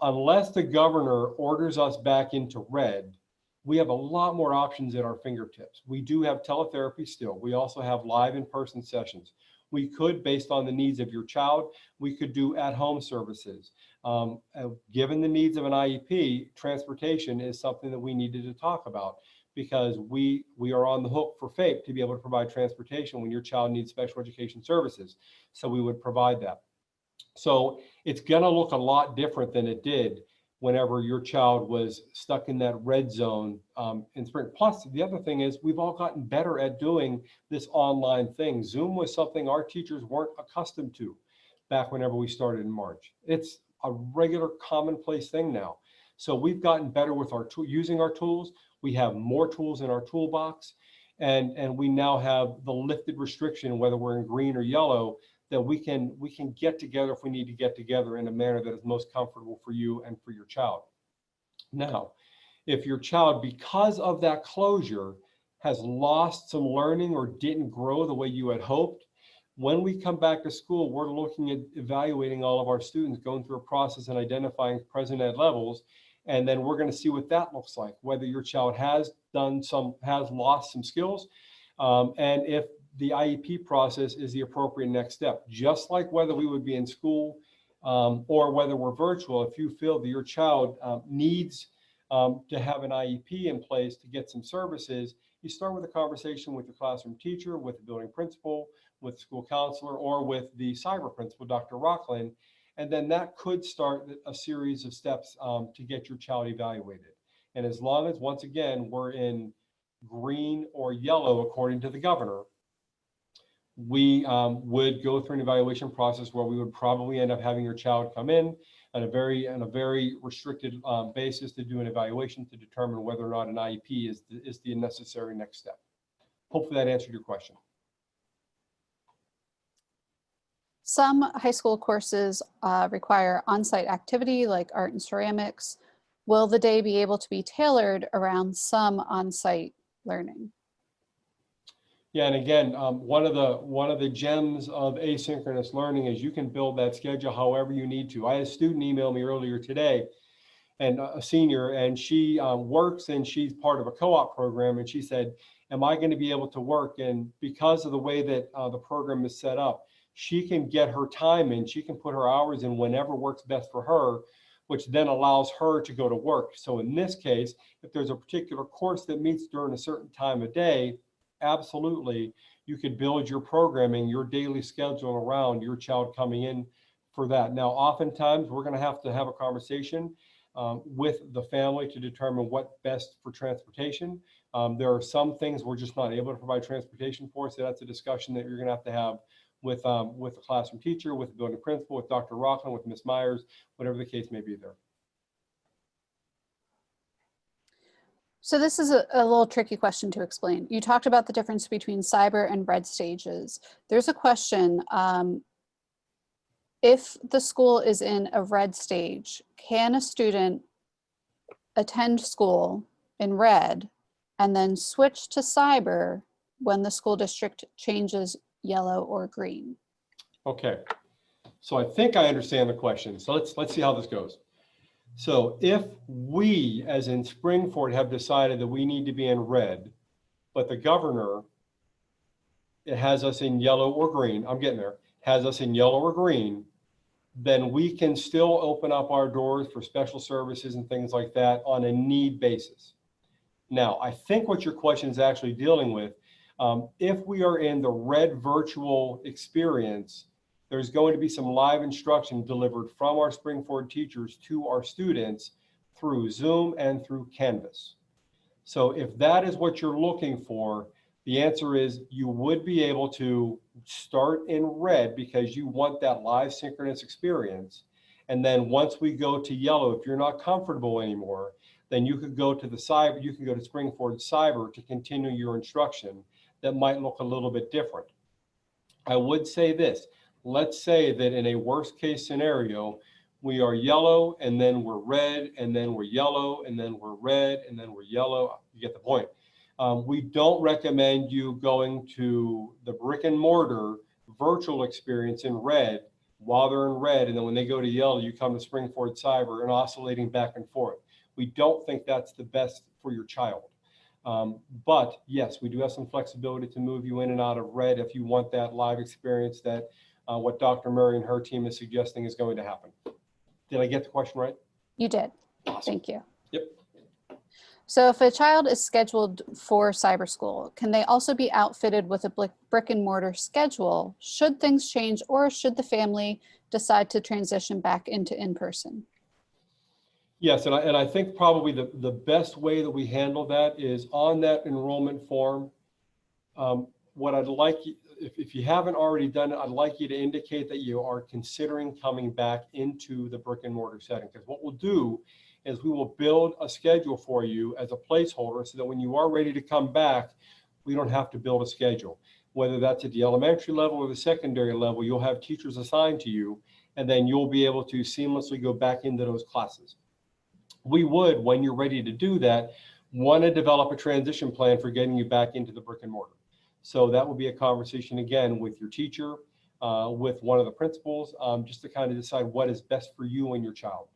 Unless the governor orders us back into red, we have a lot more options at our fingertips. We do have teletherapy still. We also have live in-person sessions. We could, based on the needs of your child, we could do at-home services. Given the needs of an IEP, transportation is something that we needed to talk about, because we are on the hook for FAPE to be able to provide transportation when your child needs special education services. So we would provide that. So it's gonna look a lot different than it did whenever your child was stuck in that red zone in spring. Plus, the other thing is we've all gotten better at doing this online thing. Zoom was something our teachers weren't accustomed to back whenever we started in March. It's a regular commonplace thing now. So we've gotten better with using our tools. We have more tools in our toolbox, and we now have the lifted restriction, whether we're in green or yellow, that we can get together if we need to get together in a manner that is most comfortable for you and for your child. Now, if your child, because of that closure, has lost some learning or didn't grow the way you had hoped, when we come back to school, we're looking at evaluating all of our students, going through a process and identifying present ed levels. And then we're going to see what that looks like, whether your child has lost some skills, and if the IEP process is the appropriate next step. Just like whether we would be in school or whether we're virtual, if you feel that your child needs to have an IEP in place to get some services, you start with a conversation with your classroom teacher, with the building principal, with the school counselor, or with the cyber principal, Dr. Rockland. And then that could start a series of steps to get your child evaluated. And as long as, once again, we're in green or yellow, according to the governor, we would go through an evaluation process where we would probably end up having your child come in on a very restricted basis to do an evaluation to determine whether or not an IEP is the necessary next step. Hopefully that answered your question. Some high school courses require on-site activity like art and ceramics. Will the day be able to be tailored around some on-site learning? Yeah, and again, one of the gems of asynchronous learning is you can build that schedule however you need to. I had a student email me earlier today, and a senior, and she works and she's part of a co-op program, and she said, am I going to be able to work? And because of the way that the program is set up, she can get her time in, she can put her hours in whenever works best for her, which then allows her to go to work. So in this case, if there's a particular course that meets during a certain time of day, absolutely, you could build your programming, your daily schedule around your child coming in for that. Now, oftentimes we're going to have a conversation with the family to determine what's best for transportation. There are some things we're just not able to provide transportation for, so that's a discussion that you're going to have with the classroom teacher, with the building principal, with Dr. Rockland, with Ms. Myers, whatever the case may be there. So this is a little tricky question to explain. You talked about the difference between cyber and red stages. There's a question, if the school is in a red stage, can a student attend school in red and then switch to cyber when the school district changes yellow or green? Okay, so I think I understand the question. So let's see how this goes. So if we, as in Springford, have decided that we need to be in red, but the governor, it has us in yellow or green, I'm getting there, has us in yellow or green, then we can still open up our doors for special services and things like that on a need basis. Now, I think what your question is actually dealing with, if we are in the red virtual experience, there's going to be some live instruction delivered from our Springford teachers to our students through Zoom and through Canvas. So if that is what you're looking for, the answer is you would be able to start in red because you want that live synchronous experience. And then once we go to yellow, if you're not comfortable anymore, then you could go to the cyber, you can go to Springford Cyber to continue your instruction that might look a little bit different. I would say this, let's say that in a worst case scenario, we are yellow and then we're red and then we're yellow and then we're red and then we're yellow. You get the point. We don't recommend you going to the brick and mortar virtual experience in red while they're in red. And then when they go to yellow, you come to Springford Cyber and oscillating back and forth. We don't think that's the best for your child. But yes, we do have some flexibility to move you in and out of red if you want that live experience that what Dr. Murray and her team is suggesting is going to happen. Did I get the question right? You did. Awesome. Thank you. Yep. So if a child is scheduled for cyber school, can they also be outfitted with a brick and mortar schedule should things change, or should the family decide to transition back into in-person? Yes, and I think probably the best way that we handle that is on that enrollment form. What I'd like, if you haven't already done it, I'd like you to indicate that you are considering coming back into the brick and mortar setting. Because what we'll do is we will build a schedule for you as a placeholder so that when you are ready to come back, we don't have to build a schedule. Whether that's at the elementary level or the secondary level, you'll have teachers assigned to you, and then you'll be able to seamlessly go back into those classes. We would, when you're ready to do that, want to develop a transition plan for getting you back into the brick and mortar. So that will be a conversation again with your teacher, with one of the principals, just to kind of decide what is best for you and your child.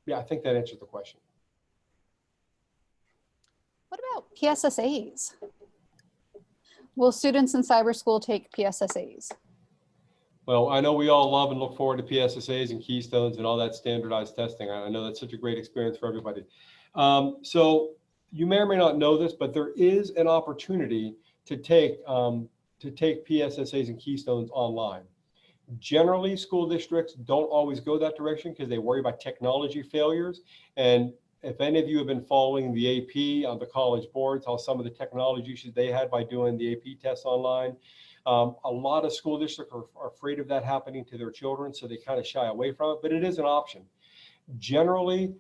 Yeah, I think that answers the question. What about PSSAs? Will students in cyber school take PSSAs? Well, I know we all love and look forward to PSSAs and keystones and all that standardized testing. I know that's such a great experience for everybody. So you may or may not know this, but there is an opportunity to take PSSAs and keystones online. Generally, school districts don't always go that direction because they worry about technology failures. And if any of you have been following the AP on the college boards, how some of the technology issues they had by doing the AP tests online, a lot of school districts are afraid of that happening to their children, so they kind of shy away from it, but it is an option. Generally,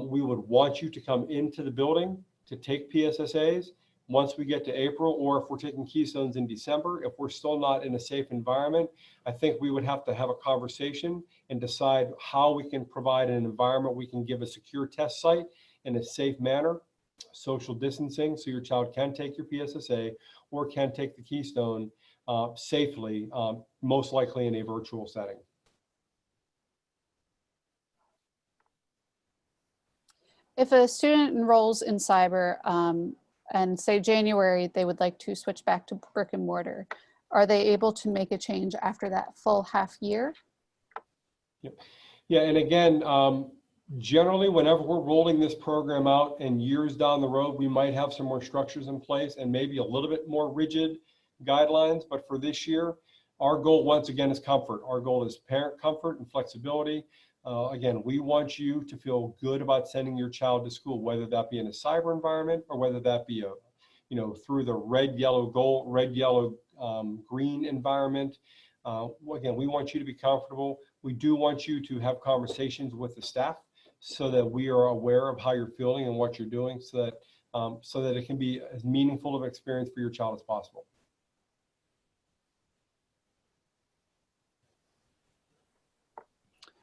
we would want you to come into the building to take PSSAs once we get to April, or if we're taking keystones in December. If we're still not in a safe environment, I think we would have to have a conversation and decide how we can provide an environment we can give a secure test site in a safe manner, social distancing, so your child can take your PSSA or can take the keystone safely, most likely in a virtual setting. If a student enrolls in cyber and say January, they would like to switch back to brick and mortar, are they able to make a change after that full half year? Yeah, and again, generally, whenever we're rolling this program out and years down the road, we might have some more structures in place and maybe a little bit more rigid guidelines. But for this year, our goal, once again, is comfort. Our goal is parent comfort and flexibility. Again, we want you to feel good about sending your child to school, whether that be in a cyber environment or whether that be through the red, yellow, gold, red, yellow, green environment. Again, we want you to be comfortable. We do want you to have conversations with the staff so that we are aware of how you're feeling and what you're doing, so that it can be as meaningful of an experience for your child as possible.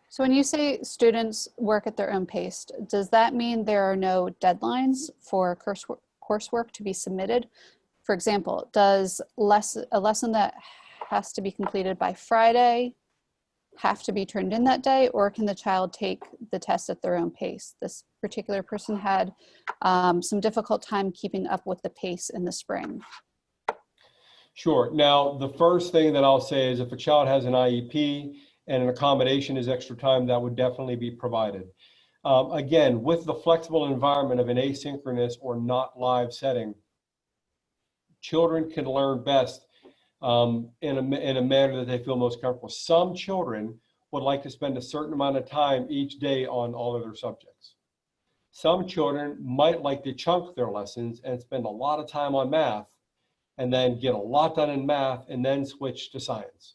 So when you say students work at their own pace, does that mean there are no deadlines for coursework to be submitted? For example, does a lesson that has to be completed by Friday have to be turned in that day, or can the child take the test at their own pace? This particular person had some difficult time keeping up with the pace in the spring. Sure. Now, the first thing that I'll say is if a child has an IEP and an accommodation is extra time, that would definitely be provided. Again, with the flexible environment of an asynchronous or not live setting, children can learn best in a manner that they feel most comfortable. Some children would like to spend a certain amount of time each day on all of their subjects. Some children might like to chunk their lessons and spend a lot of time on math and then get a lot done in math and then switch to science.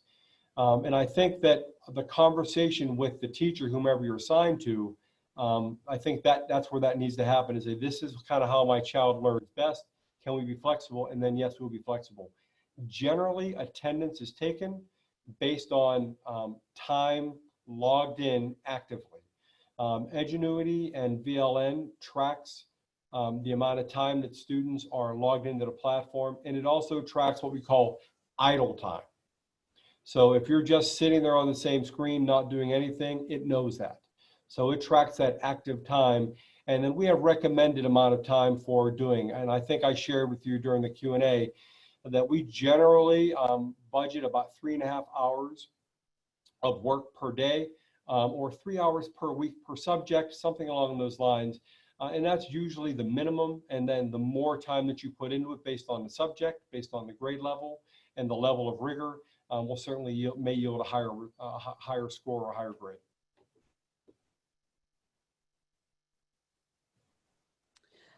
And I think that the conversation with the teacher, whomever you're assigned to, I think that's where that needs to happen, is that this is kind of how my child learns best. Can we be flexible? And then yes, we'll be flexible. Generally, attendance is taken based on time logged in actively. Edgenuity and VLN tracks the amount of time that students are logged into the platform, and it also tracks what we call idle time. So if you're just sitting there on the same screen, not doing anything, it knows that. So it tracks that active time. And then we have recommended amount of time for doing, and I think I shared with you during the Q&A that we generally budget about 3.5 hours of work per day, or 3 hours per week per subject, something along those lines. And that's usually the minimum. And then the more time that you put into it based on the subject, based on the grade level and the level of rigor, will certainly may yield a higher score or a higher grade.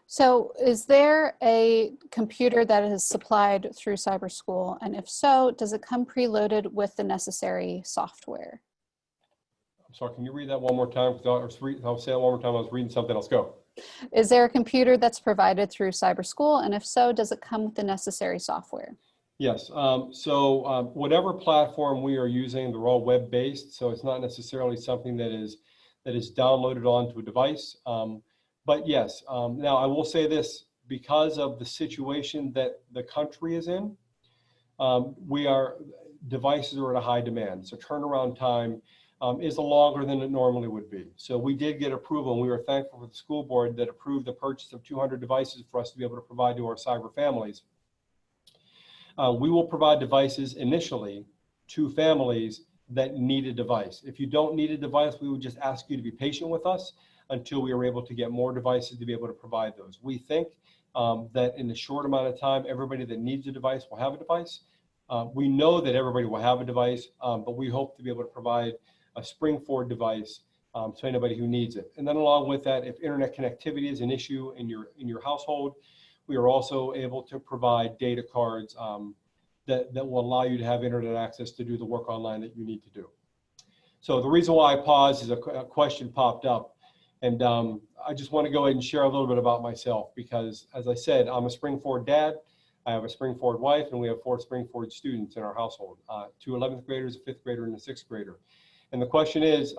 So is there a computer that is supplied through Cyber School? And if so, does it come preloaded with the necessary software? I'm sorry, can you read that one more time? I'll say it one more time. I was reading something else. Go. Is there a computer that's provided through Cyber School? And if so, does it come with the necessary software? Yes. Whatever platform we are using, they're all web-based. So it's not necessarily something that is downloaded onto a device. But yes, now I will say this, because of the situation that the country is in, devices are at a high demand. So turnaround time is longer than it normally would be. So we did get approval, and we were thankful for the school board that approved the purchase of 200 devices for us to be able to provide to our cyber families. We will provide devices initially to families that need a device. If you don't need a device, we would just ask you to be patient with us until we are able to get more devices to be able to provide those. We think that in a short amount of time, everybody that needs a device will have a device. We know that everybody will have a device, but we hope to be able to provide a spring-forward device to anybody who needs it. And then along with that, if internet connectivity is an issue in your household, we are also able to provide data cards that will allow you to have internet access to do the work online that you need to do. So the reason why I paused is a question popped up. And I just want to go ahead and share a little bit about myself, because as I said, I'm a spring-forward dad. I have a spring-forward wife, and we have 4 spring-forward students in our household, 2 11th graders, a 5th grader, and a 6th grader. And the question is,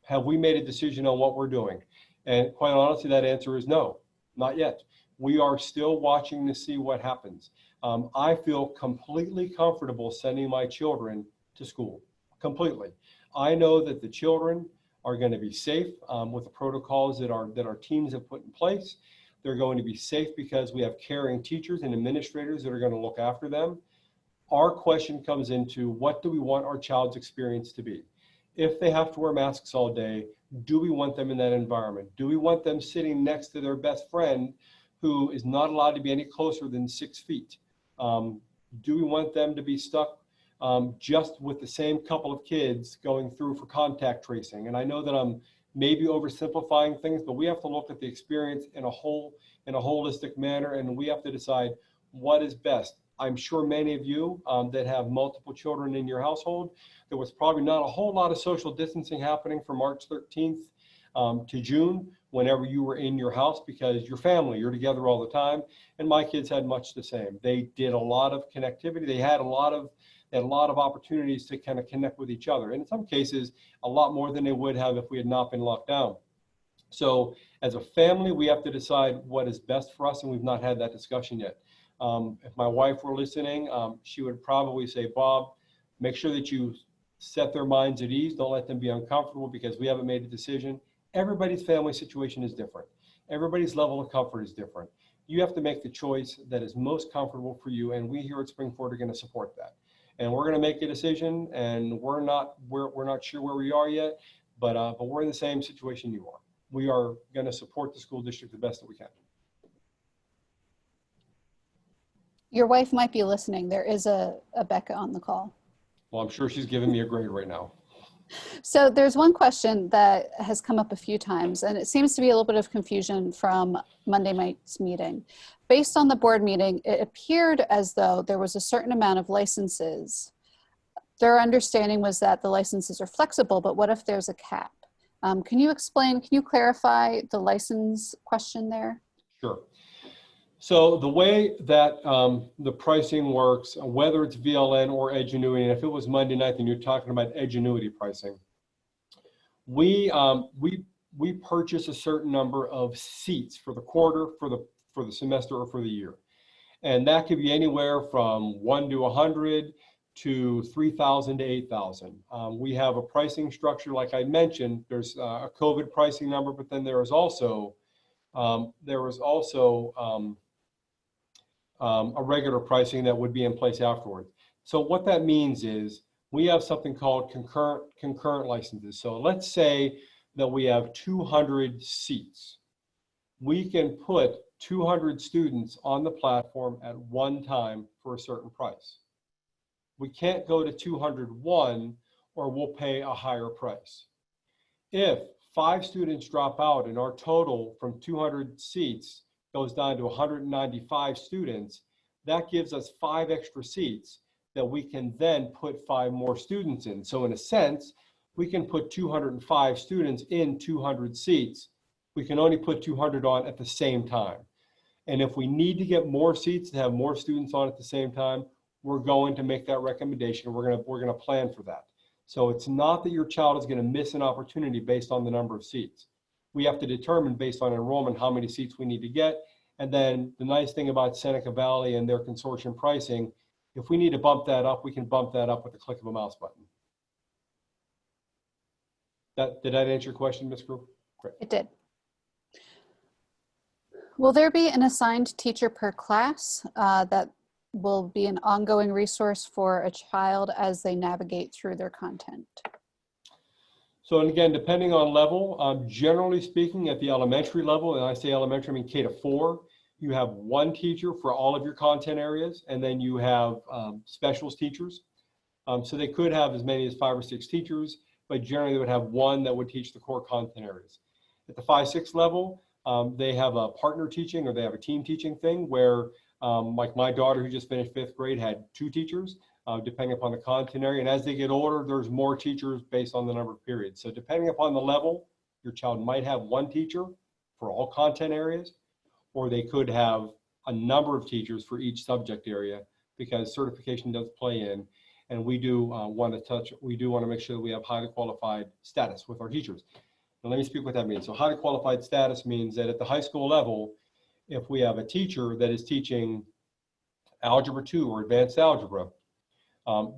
have we made a decision on what we're doing? And quite honestly, that answer is no, not yet. We are still watching to see what happens. I feel completely comfortable sending my children to school, completely. I know that the children are going to be safe with the protocols that our teams have put in place. They're going to be safe because we have caring teachers and administrators that are going to look after them. Our question comes into, what do we want our child's experience to be? If they have to wear masks all day, do we want them in that environment? Do we want them sitting next to their best friend who is not allowed to be any closer than 6 feet? Do we want them to be stuck just with the same couple of kids going through for contact tracing? And I know that I'm maybe oversimplifying things, but we have to look at the experience in a holistic manner, and we have to decide what is best. I'm sure many of you that have multiple children in your household, there was probably not a whole lot of social distancing happening for March 13th to June, whenever you were in your house, because your family, you're together all the time. And my kids had much the same. They did a lot of connectivity. They had a lot of opportunities to kind of connect with each other. And in some cases, a lot more than they would have if we had not been locked down. So as a family, we have to decide what is best for us, and we've not had that discussion yet. If my wife were listening, she would probably say, Bob, make sure that you set their minds at ease. Don't let them be uncomfortable because we haven't made a decision. Everybody's family situation is different. Everybody's level of comfort is different. You have to make the choice that is most comfortable for you, and we here at Springford are going to support that. And we're going to make a decision, and we're not sure where we are yet, but we're in the same situation you are. We are going to support the school district the best that we can. Your wife might be listening. There is a Becca on the call. Well, I'm sure she's giving me a grade right now. So there's one question that has come up a few times, and it seems to be a little bit of confusion from Monday night's meeting. Based on the board meeting, it appeared as though there was a certain amount of licenses. Their understanding was that the licenses are flexible, but what if there's a cap? Can you explain, can you clarify the license question there? Sure. So the way that the pricing works, whether it's VLN or Edgenuity, and if it was Monday night, then you're talking about Edgenuity pricing. We purchase a certain number of seats for the quarter, for the semester, or for the year, and that could be anywhere from 1 to 100 to 3,000 to 8,000. We have a pricing structure, like I mentioned. There's a COVID pricing number, but then there is also a regular pricing that would be in place afterwards. So what that means is we have something called concurrent licenses. So let's say that we have 200 seats. We can put 200 students on the platform at one time for a certain price. We can't go to 201 or we'll pay a higher price. If 5 students drop out and our total from 200 seats goes down to 195 students, that gives us 5 extra seats that we can then put 5 more students in. So in a sense, we can put 205 students in 200 seats. We can only put 200 on at the same time. And if we need to get more seats to have more students on at the same time, we're going to make that recommendation. We're going to plan for that. So it's not that your child is going to miss an opportunity based on the number of seats. We have to determine based on enrollment how many seats we need to get. And then the nice thing about Seneca Valley and their consortium pricing, if we need to bump that up, we can bump that up with the click of a mouse button. Did that answer your question, Ms. Group? Great. It did. Will there be an assigned teacher per class that will be an ongoing resource for a child as they navigate through their content? So, and again, depending on level, generally speaking, at the elementary level, and I say elementary, I mean K to 4, you have 1 teacher for all of your content areas, and then you have specials teachers. So they could have as many as 5 or 6 teachers, but generally they would have 1 that would teach the core content areas. At the 5-6 level, they have a partner teaching, or they have a team teaching thing where, like my daughter who just finished 5th grade had 2 teachers. Depending upon the content area. And as they get older, there's more teachers based on the number of periods. So depending upon the level, your child might have 1 teacher for all content areas, or they could have a number of teachers for each subject area, because certification does play in. And we do want to make sure that we have highly qualified status with our teachers. Now let me speak what that means. So highly qualified status means that at the high school level, if we have a teacher that is teaching Algebra 2 or advanced algebra,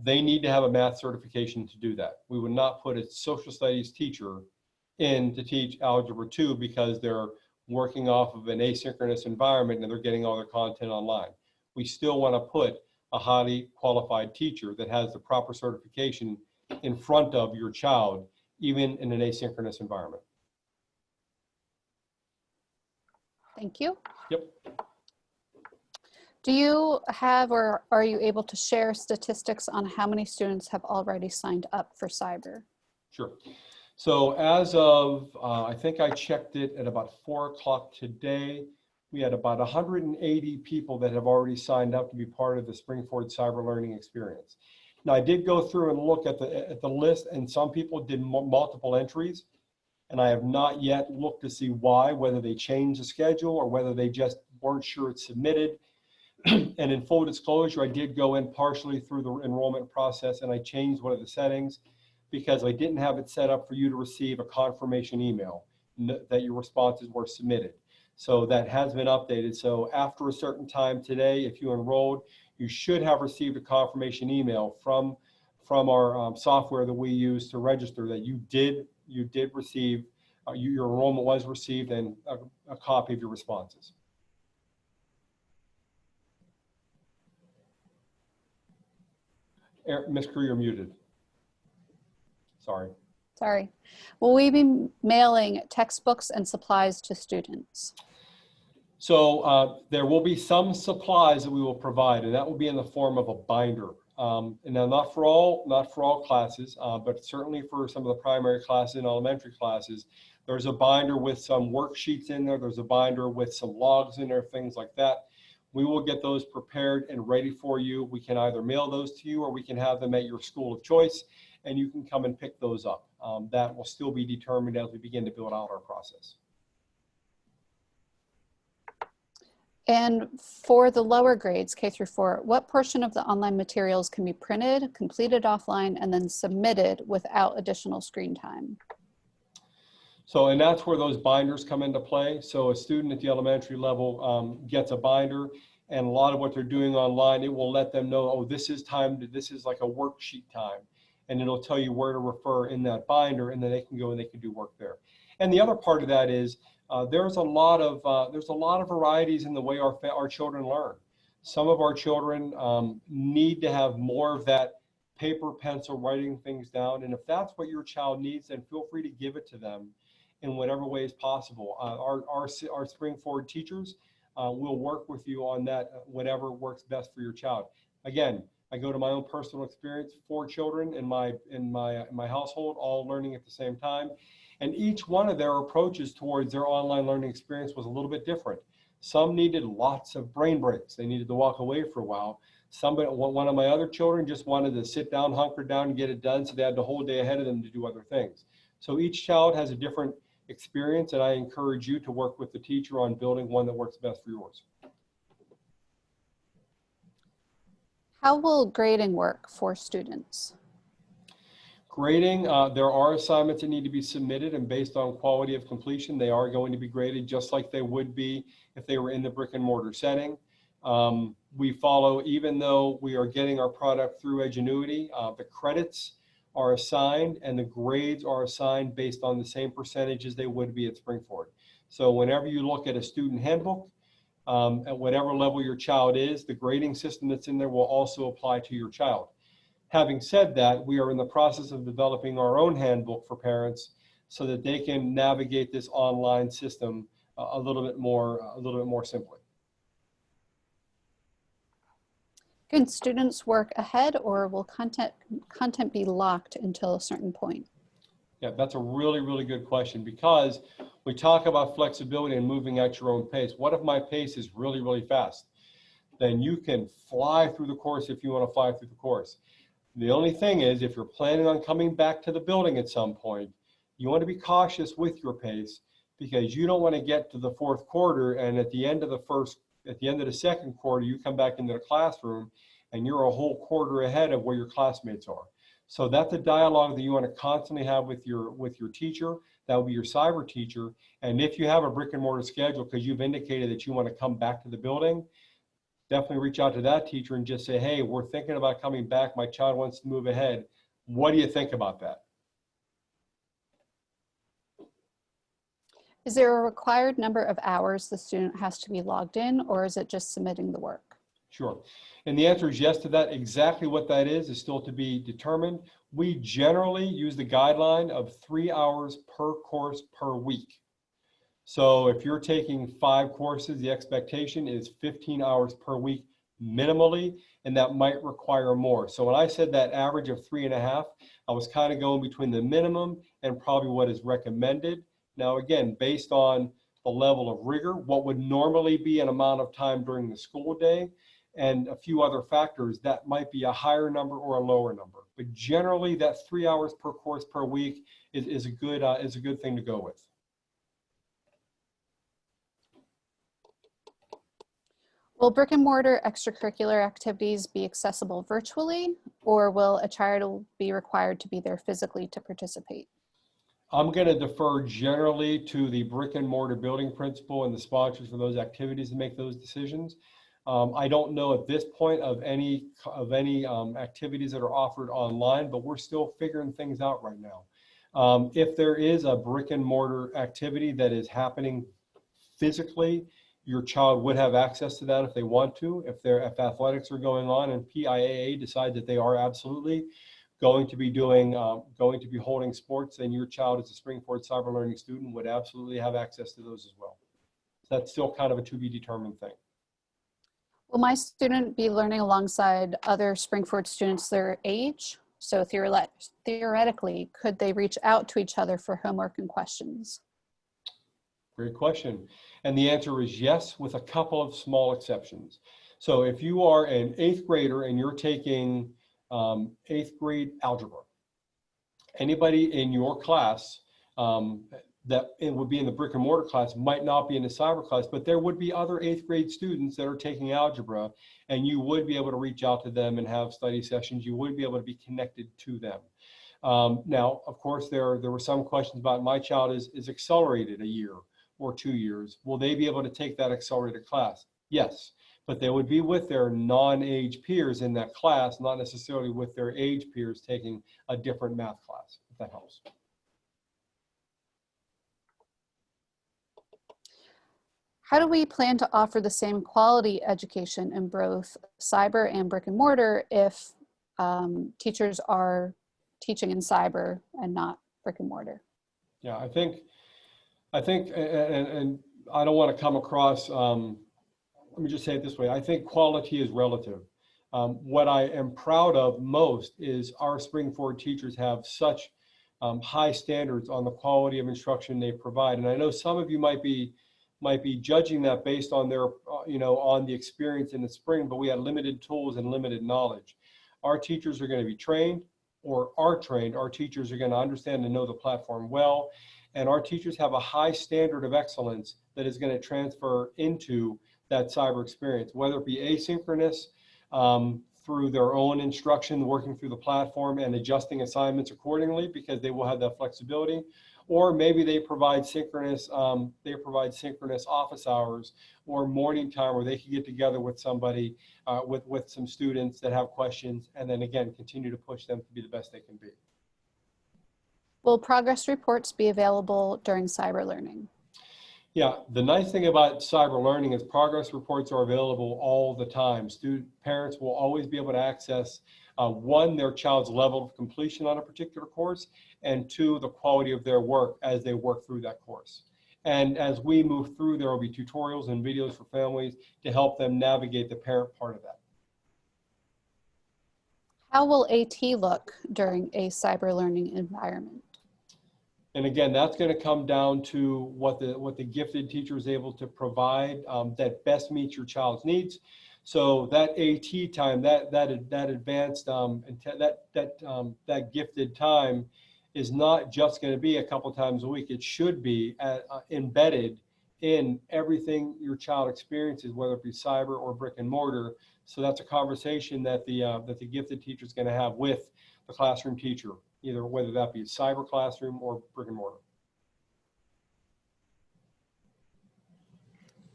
they need to have a math certification to do that. We would not put a social studies teacher in to teach Algebra 2 because they're working off of an asynchronous environment and they're getting all their content online. We still want to put a highly qualified teacher that has the proper certification in front of your child, even in an asynchronous environment. Thank you. Yep. Do you have, or are you able to share statistics on how many students have already signed up for cyber? Sure. So as of, I think I checked it at about 4 o'clock today, we had about 180 people that have already signed up to be part of the Springford Cyber Learning Experience. Now I did go through and look at the list, and some people did multiple entries. and I have not yet looked to see why, whether they changed the schedule or whether they just weren't sure it's submitted. And in full disclosure, I did go in partially through the enrollment process and I changed one of the settings because I didn't have it set up for you to receive a confirmation email that your responses were submitted. So that has been updated. So after a certain time today, if you enrolled, you should have received a confirmation email from our software that we use to register that you did receive, your enrollment was received, and a copy of your responses. Ms. Crew, you're muted. Sorry. Sorry. Will we be mailing textbooks and supplies to students? So there will be some supplies that we will provide, and that will be in the form of a binder. And now not for all classes, but certainly for some of the primary classes and elementary classes, there's a binder with some worksheets in there. There's a binder with some logs in there, things like that. We will get those prepared and ready for you. We can either mail those to you or we can have them at your school of choice and you can come and pick those up. That will still be determined as we begin to build out our process. And for the lower grades, K through 4, what portion of the online materials can be printed, completed offline, and then submitted without additional screen time? So, and that's where those binders come into play. So a student at the elementary level gets a binder, and a lot of what they're doing online, it will let them know, oh, this is like a worksheet time. And it'll tell you where to refer in that binder, and then they can go and they can do work there. And the other part of that is there's a lot of varieties in the way our children learn. Some of our children need to have more of that paper, pencil, writing things down. And if that's what your child needs, then feel free to give it to them in whatever way is possible. Our Spring Forward teachers will work with you on that, whatever works best for your child. Again, I go to my own personal experience, 4 children in my household, all learning at the same time. And each one of their approaches towards their online learning experience was a little bit different. Some needed lots of brain breaks. They needed to walk away for a while. One of my other children just wanted to sit down, hunker down, and get it done, so they had the whole day ahead of them to do other things. So each child has a different experience, and I encourage you to work with the teacher on building one that works best for yours. How will grading work for students? Grading, there are assignments that need to be submitted, and based on quality of completion, they are going to be graded just like they would be if they were in the brick and mortar setting. We follow, even though we are getting our product through Edgenuity, the credits are assigned and the grades are assigned based on the same percentage as they would be at Springford. So whenever you look at a student handbook, at whatever level your child is, the grading system that's in there will also apply to your child. Having said that, we are in the process of developing our own handbook for parents so that they can navigate this online system a little bit more simply. Can students work ahead, or will content be locked until a certain point? Yeah, that's a really, really good question, because we talk about flexibility and moving at your own pace. What if my pace is really, really fast? Then you can fly through the course if you want to fly through the course. The only thing is, if you're planning on coming back to the building at some point, you want to be cautious with your pace, because you don't want to get to the 4th quarter and at the end of the second quarter, you come back into the classroom and you're a whole quarter ahead of where your classmates are. So that's a dialogue that you want to constantly have with your teacher. That will be your cyber teacher. And if you have a brick and mortar schedule, because you've indicated that you want to come back to the building, definitely reach out to that teacher and just say, hey, we're thinking about coming back. My child wants to move ahead. What do you think about that? Is there a required number of hours the student has to be logged in, or is it just submitting the work? Sure. And the answer is yes to that. Exactly what that is still to be determined. We generally use the guideline of 3 hours per course per week. So if you're taking 5 courses, the expectation is 15 hours per week minimally, and that might require more. So when I said that average of 3.5, I was kind of going between the minimum and probably what is recommended. Now, again, based on the level of rigor, what would normally be an amount of time during the school day and a few other factors, that might be a higher number or a lower number. But generally, that 3 hours per course per week is a good thing to go with. Will brick and mortar extracurricular activities be accessible virtually, or will a child be required to be there physically to participate? I'm going to defer generally to the brick and mortar building principal and the sponsors for those activities to make those decisions. I don't know at this point of any activities that are offered online, but we're still figuring things out right now. If there is a brick and mortar activity that is happening physically, your child would have access to that if they want to. If athletics are going on and PIAA decide that they are absolutely going to be holding sports, then your child as a Spring-Forward Cyber Learning student would absolutely have access to those as well. So that's still kind of a to be determined thing. Will my student be learning alongside other Spring-Forward students their age? So theoretically, could they reach out to each other for homework and questions? Great question. And the answer is yes, with a couple of small exceptions. So if you are an 8th grader and you're taking 8th grade algebra, anybody in your class that it would be in the brick and mortar class might not be in the cyber class, but there would be other 8th grade students that are taking algebra, and you would be able to reach out to them and have study sessions. You would be able to be connected to them. Now, of course, there were some questions about my child is accelerated a year or 2 years. Will they be able to take that accelerated class? Yes, but they would be with their non-age peers in that class, not necessarily with their age peers taking a different math class, if that helps. How do we plan to offer the same quality education in both cyber and brick and mortar if teachers are teaching in cyber and not brick and mortar? Yeah, I think, and I don't want to come across, let me just say it this way. I think quality is relative. What I am proud of most is our Spring-Forward teachers have such high standards on the quality of instruction they provide. And I know some of you might be judging that based on their, on the experience in the spring, but we had limited tools and limited knowledge. Our teachers are going to be trained or are trained. Our teachers are going to understand and know the platform well. And our teachers have a high standard of excellence that is going to transfer into that cyber experience, whether it be asynchronous through their own instruction, working through the platform and adjusting assignments accordingly because they will have that flexibility, or maybe they provide synchronous office hours or morning time where they can get together with somebody, with some students that have questions, and then again, continue to push them to be the best they can be. Will progress reports be available during cyber learning? Yeah, the nice thing about cyber learning is progress reports are available all the time. Parents will always be able to access, one, their child's level of completion on a particular course, and two, the quality of their work as they work through that course. And as we move through, there will be tutorials and videos for families to help them navigate the parent part of that. How will AT look during a cyber learning environment? And again, that's going to come down to what the gifted teacher is able to provide that best meets your child's needs. So that AT time, that advanced that gifted time is not just going to be a couple times a week. It should be embedded in everything your child experiences, whether it be cyber or brick and mortar. So that's a conversation that the gifted teacher is going to have with the classroom teacher, either whether that be a cyber classroom or brick and mortar.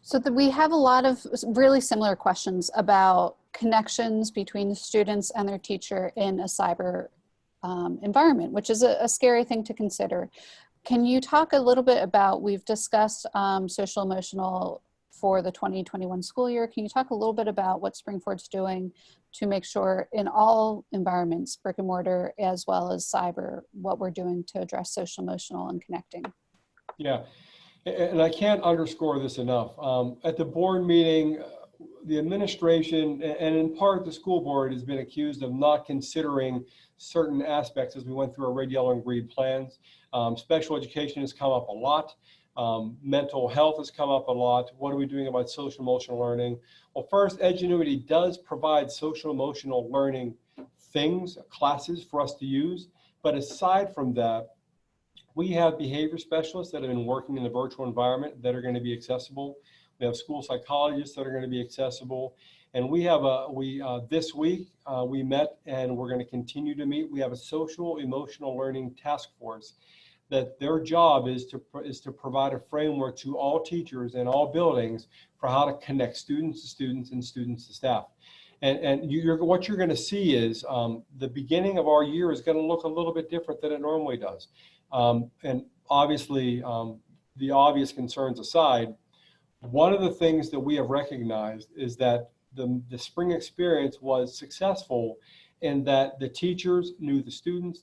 So we have a lot of really similar questions about connections between the students and their teacher in a cyber environment, which is a scary thing to consider. Can you talk a little bit about, we've discussed social emotional for the 2021 school year. Can you talk a little bit about what Spring-Forward's doing to make sure in all environments, brick and mortar as well as cyber, what we're doing to address social emotional and connecting? Yeah, and I can't underscore this enough. At the board meeting, the administration and in part the school board has been accused of not considering certain aspects as we went through our red, yellow, and green plans. Special education has come up a lot. Mental health has come up a lot. What are we doing about social emotional learning? Well, first, Edgenuity does provide social emotional learning things, classes for us to use. But aside from that, we have behavior specialists that have been working in the virtual environment that are going to be accessible. We have school psychologists that are going to be accessible. And we have this week we met, and we're going to continue to meet. We have a social emotional learning task force that their job is to provide a framework to all teachers and all buildings for how to connect students to students and students to staff. And what you're going to see is the beginning of our year is going to look a little bit different than it normally does. And obviously, the obvious concerns aside, one of the things that we have recognized is that the spring experience was successful in that the teachers knew the students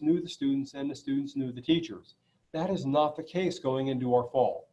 knew the students, and the students knew the teachers. That is not the case going into our fall.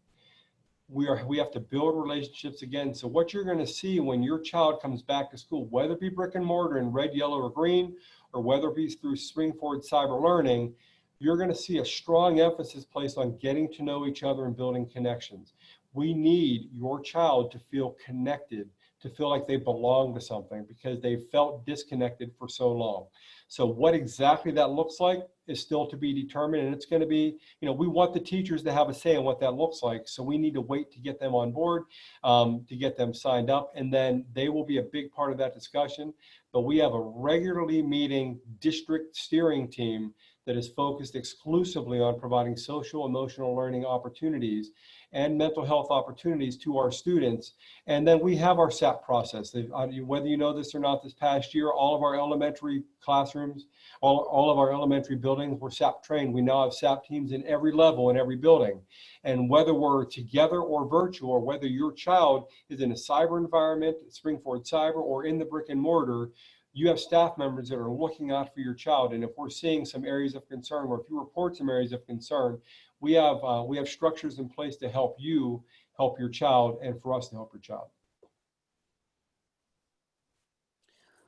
We have to build relationships again. So what you're going to see when your child comes back to school, whether it be brick and mortar in red, yellow, or green, or whether it be through Springford Cyber Learning, you're going to see a strong emphasis placed on getting to know each other and building connections. We need your child to feel connected, to feel like they belong to something, because they felt disconnected for so long. So what exactly that looks like is still to be determined, and it's going to be, we want the teachers to have a say in what that looks like. So we need to wait to get them on board, to get them signed up, and then they will be a big part of that discussion. But we have a regularly meeting district steering team that is focused exclusively on providing social emotional learning opportunities and mental health opportunities to our students. And then we have our SAP process. Whether you know this or not, this past year, all of our elementary classrooms, all of our elementary buildings were SAP trained. We now have SAP teams in every level, in every building. And whether we're together or virtual, or whether your child is in a cyber environment, Springford Cyber, or in the brick and mortar, you have staff members that are looking out for your child. And if we're seeing some areas of concern, or if you report some areas of concern, we have structures in place to help you help your child, and for us to help your child.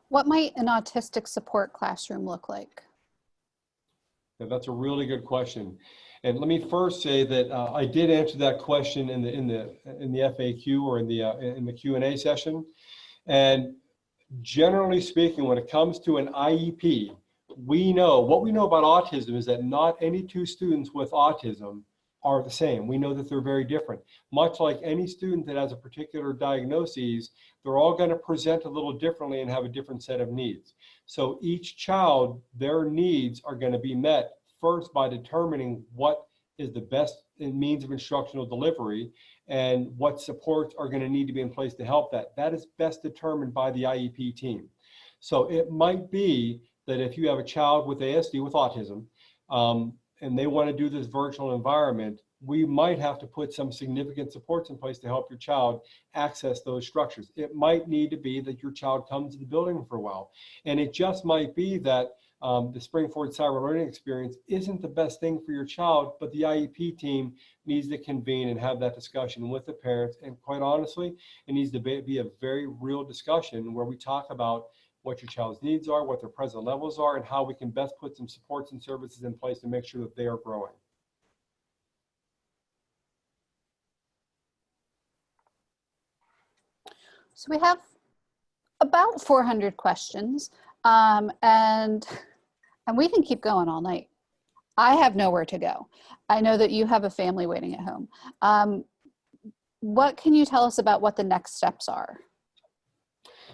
What might an autistic support classroom look like? Yeah, that's a really good question. And let me first say that I did answer that question in the FAQ, or in the Q&A session. And generally speaking, when it comes to an IEP, what we know about autism is that not any two students with autism are the same. We know that they're very different. Much like any student that has a particular diagnosis, they're all going to present a little differently and have a different set of needs. So each child, their needs are going to be met first by determining what is the best means of instructional delivery and what supports are going to need to be in place to help that. That is best determined by the IEP team. So it might be that if you have a child with ASD, with autism, and they want to do this virtual environment, we might have to put some significant supports in place to help your child access those structures. It might need to be that your child comes to the building for a while. And it just might be that the Springford Cyber Learning experience isn't the best thing for your child, but the IEP team needs to convene and have that discussion with the parents. And quite honestly, it needs to be a very real discussion where we talk about what your child's needs are, what their present levels are, and how we can best put some supports and services in place to make sure that they are growing. So we have about 400 questions, and we can keep going all night. I have nowhere to go. I know that you have a family waiting at home. What can you tell us about what the next steps are?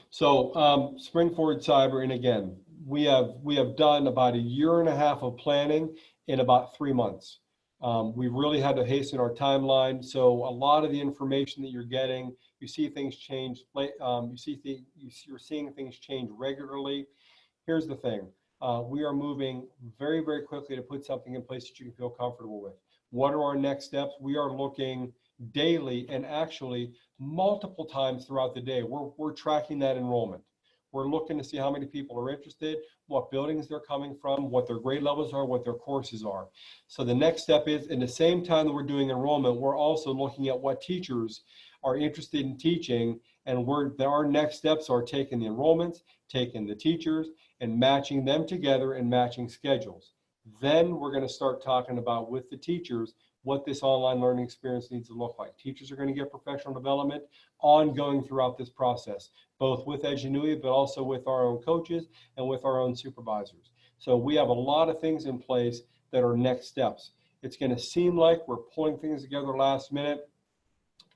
So Springford Cyber, and again, we have done about 1.5 years of planning in about 3 months. We've really had to hasten our timeline. So a lot of the information that you're getting, you see things change. You're seeing things change regularly. Here's the thing: we are moving very, very quickly to put something in place that you can feel comfortable with. What are our next steps? We are looking daily, and actually multiple times throughout the day. We're tracking that enrollment. We're looking to see how many people are interested, what buildings they're coming from, what their grade levels are, what their courses are. So the next step is, in the same time that we're doing enrollment, we're also looking at what teachers are interested in teaching, and our next steps are taking the enrollments, taking the teachers, and matching them together and matching schedules. Then we're going to start talking about, with the teachers, what this online learning experience needs to look like. Teachers are going to get professional development ongoing throughout this process, both with Edgenuity, but also with our own coaches and with our own supervisors. So we have a lot of things in place that are next steps. It's going to seem like we're pulling things together last minute.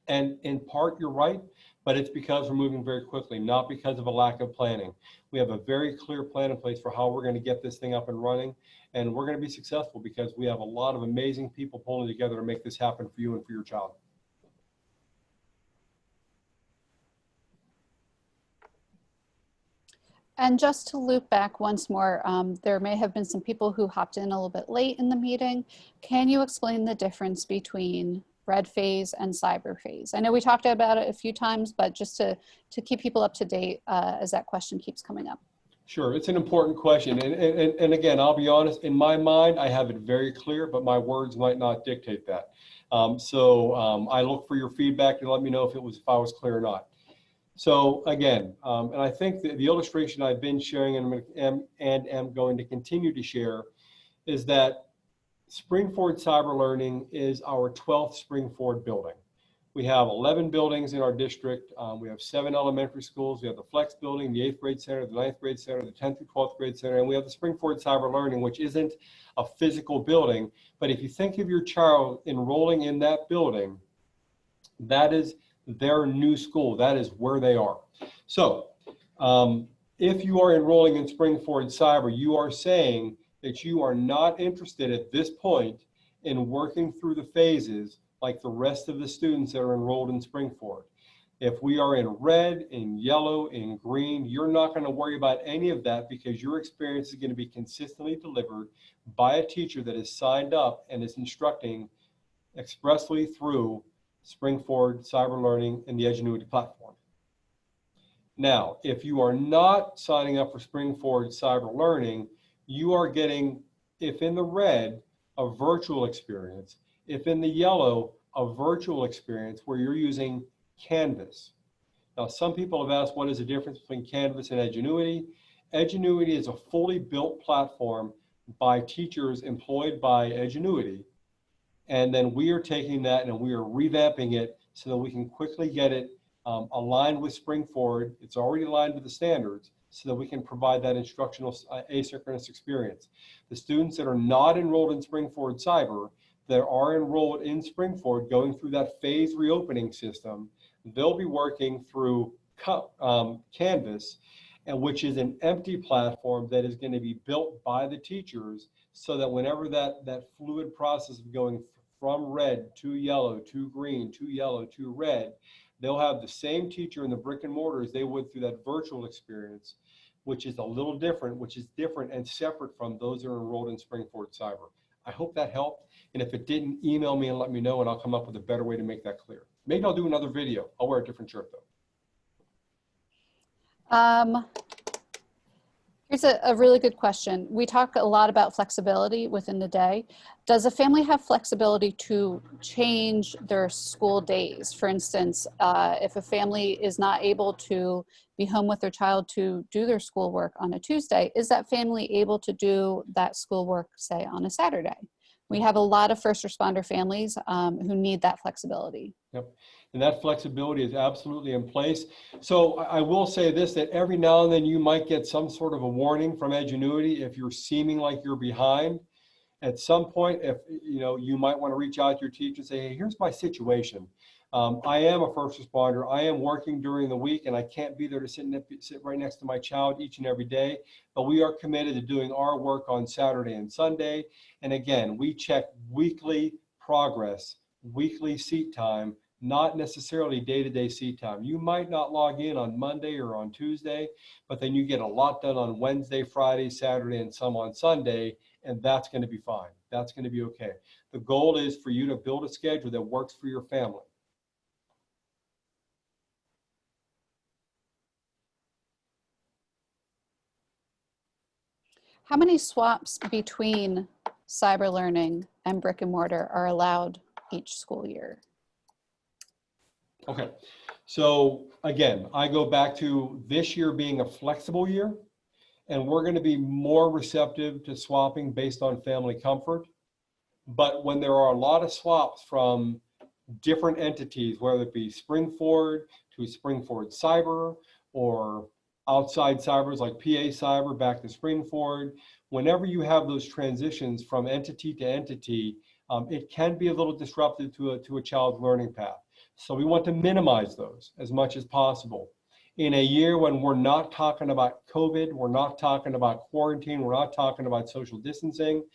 And in part, you're right, but it's because we're moving very quickly, not because of a lack of planning. We have a very clear plan in place for how we're going to get this thing up and running, and we're going to be successful because we have a lot of amazing people pulling together to make this happen for you and for your child. And just to loop back once more, there may have been some people who hopped in a little bit late in the meeting. Can you explain the difference between red phase and cyber phase? I know we talked about it a few times, but just to keep people up to date as that question keeps coming up. Sure, it's an important question. And again, I'll be honest, in my mind, I have it very clear, but my words might not dictate that. I look for your feedback to let me know if I was clear or not. So again, and I think the illustration I've been sharing and am going to continue to share is that Springford Cyber Learning is our 12th Springford building. We have 11 buildings in our district. We have 7 elementary schools. We have the Flex building, the 8th grade center, the 9th grade center, the 10th through 12th grade center, and we have the Springford Cyber Learning, which isn't a physical building. But if you think of your child enrolling in that building, that is their new school. That is where they are. So if you are enrolling in Springford Cyber, you are saying that you are not interested at this point in working through the phases like the rest of the students that are enrolled in Springford. If we are in red, in yellow, in green, you're not going to worry about any of that because your experience is going to be consistently delivered by a teacher that is signed up and is instructing expressly through Springford Cyber Learning and the Edgenuity platform. Now, if you are not signing up for Springford Cyber Learning, you are getting, if in the red, a virtual experience. If in the yellow, a virtual experience where you're using Canvas. Now, some people have asked, what is the difference between Canvas and Edgenuity? Edgenuity is a fully built platform by teachers employed by Edgenuity. And then we are taking that and we are revamping it so that we can quickly get it aligned with Springford. It's already aligned with the standards so that we can provide that instructional asynchronous experience. The students that are not enrolled in Springford Cyber, that are enrolled in Springford going through that phase reopening system, they'll be working through Canvas, and which is an empty platform that is going to be built by the teachers so that whenever that fluid process of going from red to yellow to green to yellow to red, they'll have the same teacher in the brick and mortar as they would through that virtual experience, which is a little different, which is different and separate from those that are enrolled in Springford Cyber. I hope that helped. And if it didn't, email me and let me know, and I'll come up with a better way to make that clear. Maybe I'll do another video. I'll wear a different shirt though. Here's a really good question. We talk a lot about flexibility within the day. Does a family have flexibility to change their school days? For instance, if a family is not able to be home with their child to do their schoolwork on a Tuesday, is that family able to do that schoolwork, say, on a Saturday? We have a lot of first responder families who need that flexibility. Yep, and that flexibility is absolutely in place. So I will say this, that every now and then you might get some sort of a warning from Edgenuity if you're seeming like you're behind. At some point, if you might want to reach out to your teacher and say, hey, here's my situation. I am a first responder. I am working during the week and I can't be there to sit right next to my child each and every day, but we are committed to doing our work on Saturday and Sunday. And again, we check weekly progress, weekly seat time, not necessarily day-to-day seat time. You might not log in on Monday or on Tuesday, but then you get a lot done on Wednesday, Friday, Saturday, and some on Sunday, and that's going to be fine. That's going to be okay. The goal is for you to build a schedule that works for your family. How many swaps between cyber learning and brick and mortar are allowed each school year? Okay, so again, I go back to this year being a flexible year, and we're going to be more receptive to swapping based on family comfort. But when there are a lot of swaps from different entities, whether it be Springford to Springford Cyber or outside cybers like PA Cyber back to Springford, whenever you have those transitions from entity to entity, it can be a little disruptive to a child's learning path. So we want to minimize those as much as possible. In a year when we're not talking about COVID, we're not talking about quarantine, we're not talking about social distancing,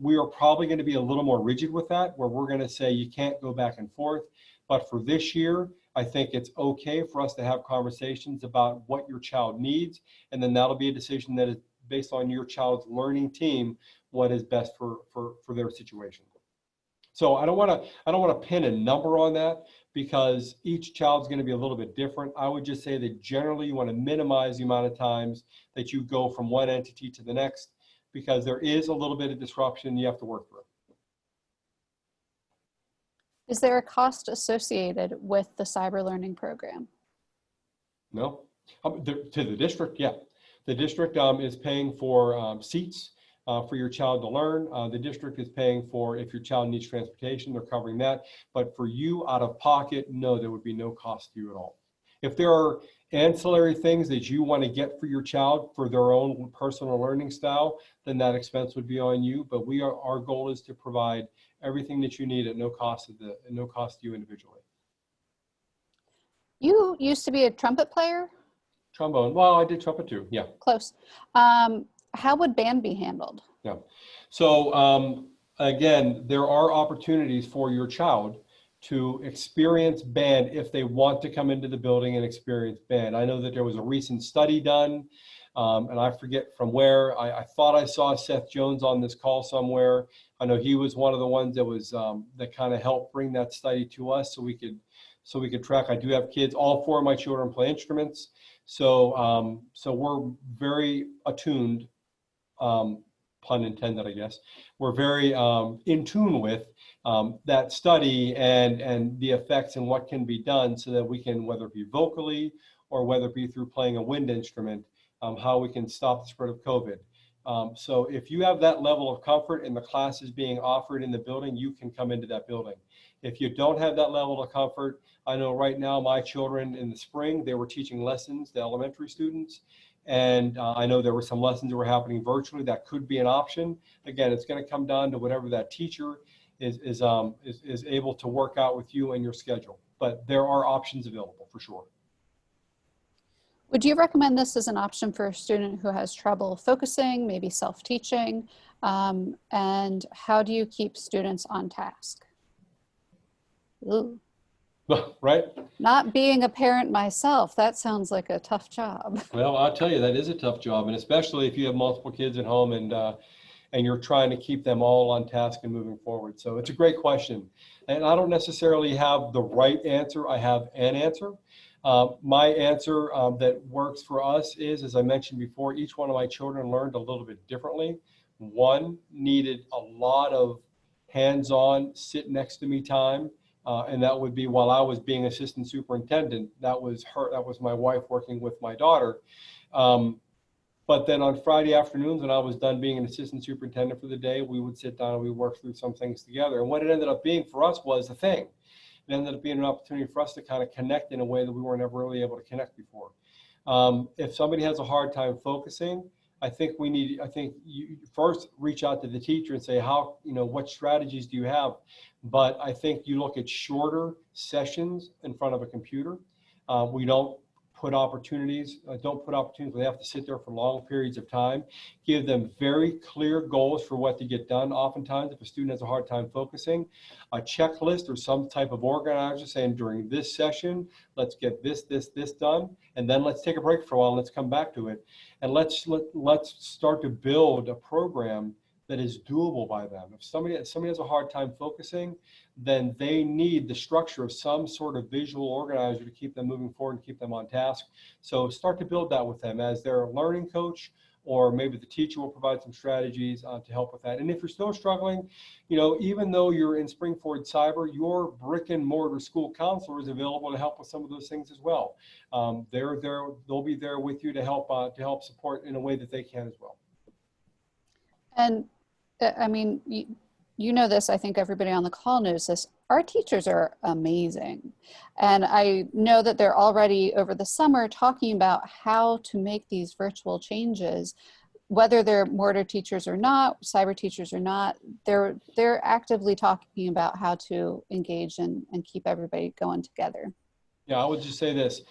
we are probably going to be a little more rigid with that, where we're going to say you can't go back and forth. But for this year, I think it's okay for us to have conversations about what your child needs, and then that'll be a decision that is based on your child's learning team, what is best for their situation. So I don't want to pin a number on that, because each child's going to be a little bit different. I would just say that generally you want to minimize the amount of times that you go from one entity to the next, because there is a little bit of disruption you have to work through. Is there a cost associated with the cyber learning program? No, to the district, yeah. The district is paying for seats for your child to learn. The district is paying for, if your child needs transportation, they're covering that. But for you out of pocket, no, there would be no cost to you at all. If there are ancillary things that you want to get for your child for their own personal learning style, then that expense would be on you. But our goal is to provide everything that you need at no cost to you individually. You used to be a trumpet player? Trombone. Well, I did trumpet too. Yeah. Close. How would band be handled? Yeah. So again, there are opportunities for your child to experience band if they want to come into the building and experience band. I know that there was a recent study done, and I forget from where. I thought I saw Seth Jones on this call somewhere. I know he was one of the ones that was that kind of helped bring that study to us, so we could track. I do have kids. All 4 of my children play instruments, so we're very attuned. Pun intended, I guess. We're very in tune with that study and the effects and what can be done, so that we can, whether it be vocally or whether it be through playing a wind instrument, how we can stop the spread of COVID. So if you have that level of comfort in the classes being offered in the building, you can come into that building. If you don't have that level of comfort, I know right now my children in the spring, they were teaching lessons to elementary students. And I know there were some lessons that were happening virtually. That could be an option. Again, it's going to come down to whatever that teacher is able to work out with you and your schedule. But there are options available for sure. Would you recommend this as an option for a student who has trouble focusing, maybe self-teaching? And how do you keep students on task? Ooh. Right? Not being a parent myself, that sounds like a tough job. Well, I'll tell you, that is a tough job, and especially if you have multiple kids at home and you're trying to keep them all on task and moving forward. So it's a great question, and I don't necessarily have the right answer. I have an answer. My answer that works for us is, as I mentioned before, each one of my children learned a little bit differently. One needed a lot of hands-on, sit next to me time. And that would be while I was being assistant superintendent. That was my wife working with my daughter. But then on Friday afternoons, when I was done being an assistant superintendent for the day, we would sit down and we worked through some things together. And what it ended up being for us was the thing. It ended up being an opportunity for us to kind of connect in a way that we weren't ever really able to connect before. If somebody has a hard time focusing, I think you first reach out to the teacher and say, what strategies do you have? But I think you look at shorter sessions in front of a computer. We don't put opportunities where they have to sit there for long periods of time. Give them very clear goals for what to get done. Oftentimes, if a student has a hard time focusing, a checklist or some type of organizer saying, during this session, let's get this done, and then let's take a break for a while and let's come back to it. And let's start to build a program that is doable by them. If somebody has a hard time focusing, then they need the structure of some sort of visual organizer to keep them moving forward and keep them on task. So start to build that with them as their learning coach, or maybe the teacher will provide some strategies to help with that. And if you're still struggling, even though you're in Springford Cyber, your brick and mortar school counselor is available to help with some of those things as well. They'll be there with you to help support in a way that they can as well. And I mean, you know this, I think everybody on the call knows this, our teachers are amazing. And I know that they're already over the summer talking about how to make these virtual changes, whether they're mortar teachers or not, cyber teachers or not, they're actively talking about how to engage and keep everybody going together. Yeah, I would just say this.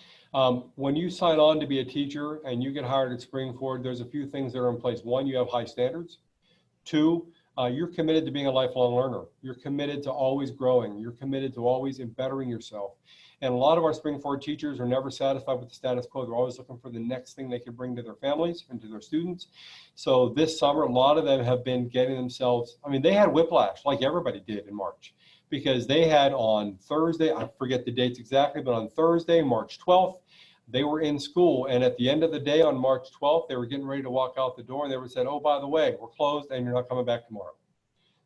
When you sign on to be a teacher and you get hired at Springford, there's a few things that are in place. One, you have high standards. Two, you're committed to being a lifelong learner. You're committed to always growing. You're committed to always bettering yourself. And a lot of our Springford teachers are never satisfied with the status quo. They're always looking for the next thing they can bring to their families and to their students. So this summer, a lot of them have been getting themselves, I mean, they had whiplash like everybody did in March, because they had on Thursday, I forget the dates exactly, but on Thursday, March 12th, they were in school, and at the end of the day on March 12th, they were getting ready to walk out the door, and they were said, oh, by the way, we're closed and you're not coming back tomorrow.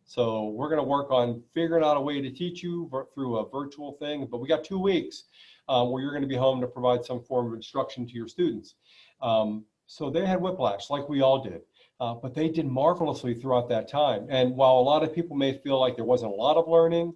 So we're going to work on figuring out a way to teach you through a virtual thing, but we got 2 weeks where you're going to be home to provide some form of instruction to your students. So they had whiplash like we all did, but they did marvelously throughout that time. And while a lot of people may feel like there wasn't a lot of learning,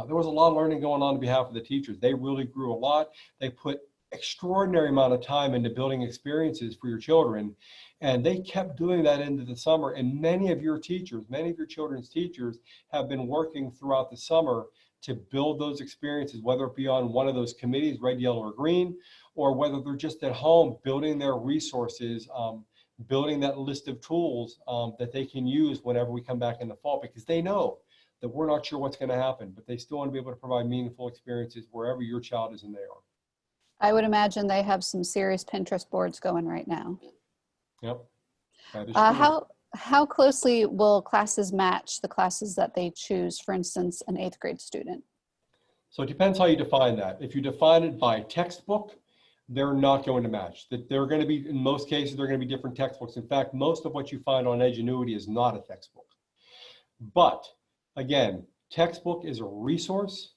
there was a lot of learning going on behalf of the teachers. They really grew a lot. They put extraordinary amount of time into building experiences for your children, and they kept doing that into the summer. And many of your teachers, many of your children's teachers have been working throughout the summer to build those experiences, whether it be on one of those committees, red, yellow, or green, or whether they're just at home building their resources, building that list of tools that they can use whenever we come back in the fall, because they know that we're not sure what's going to happen, but they still want to be able to provide meaningful experiences wherever your child is and they are. I would imagine they have some serious Pinterest boards going right now. Yep. How closely will classes match the classes that they choose, for instance, an 8th grade student? So it depends how you define that. If you define it by textbook, they're not going to match. That they're going to be, in most cases, they're going to be different textbooks. In fact, most of what you find on Edgenuity is not a textbook. But again, textbook is a resource,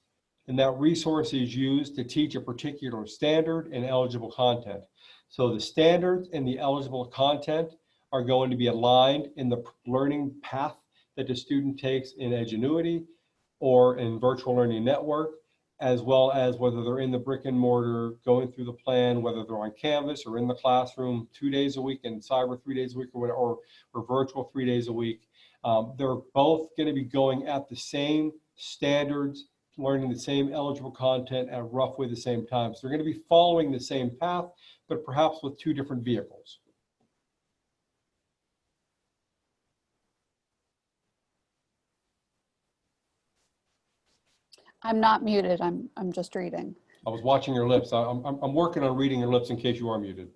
and that resource is used to teach a particular standard and eligible content. So the standards and the eligible content are going to be aligned in the learning path that the student takes in Edgenuity or in Virtual Learning Network, as well as whether they're in the brick and mortar, going through the plan, whether they're on Canvas or in the classroom 2 days a week and cyber 3 days a week, or virtual 3 days a week. They're both going to be going at the same standards, learning the same eligible content at roughly the same time. So they're going to be following the same path, but perhaps with 2 different vehicles. I'm not muted. I'm just reading. I was watching your lips. I'm working on reading your lips in case you are muted.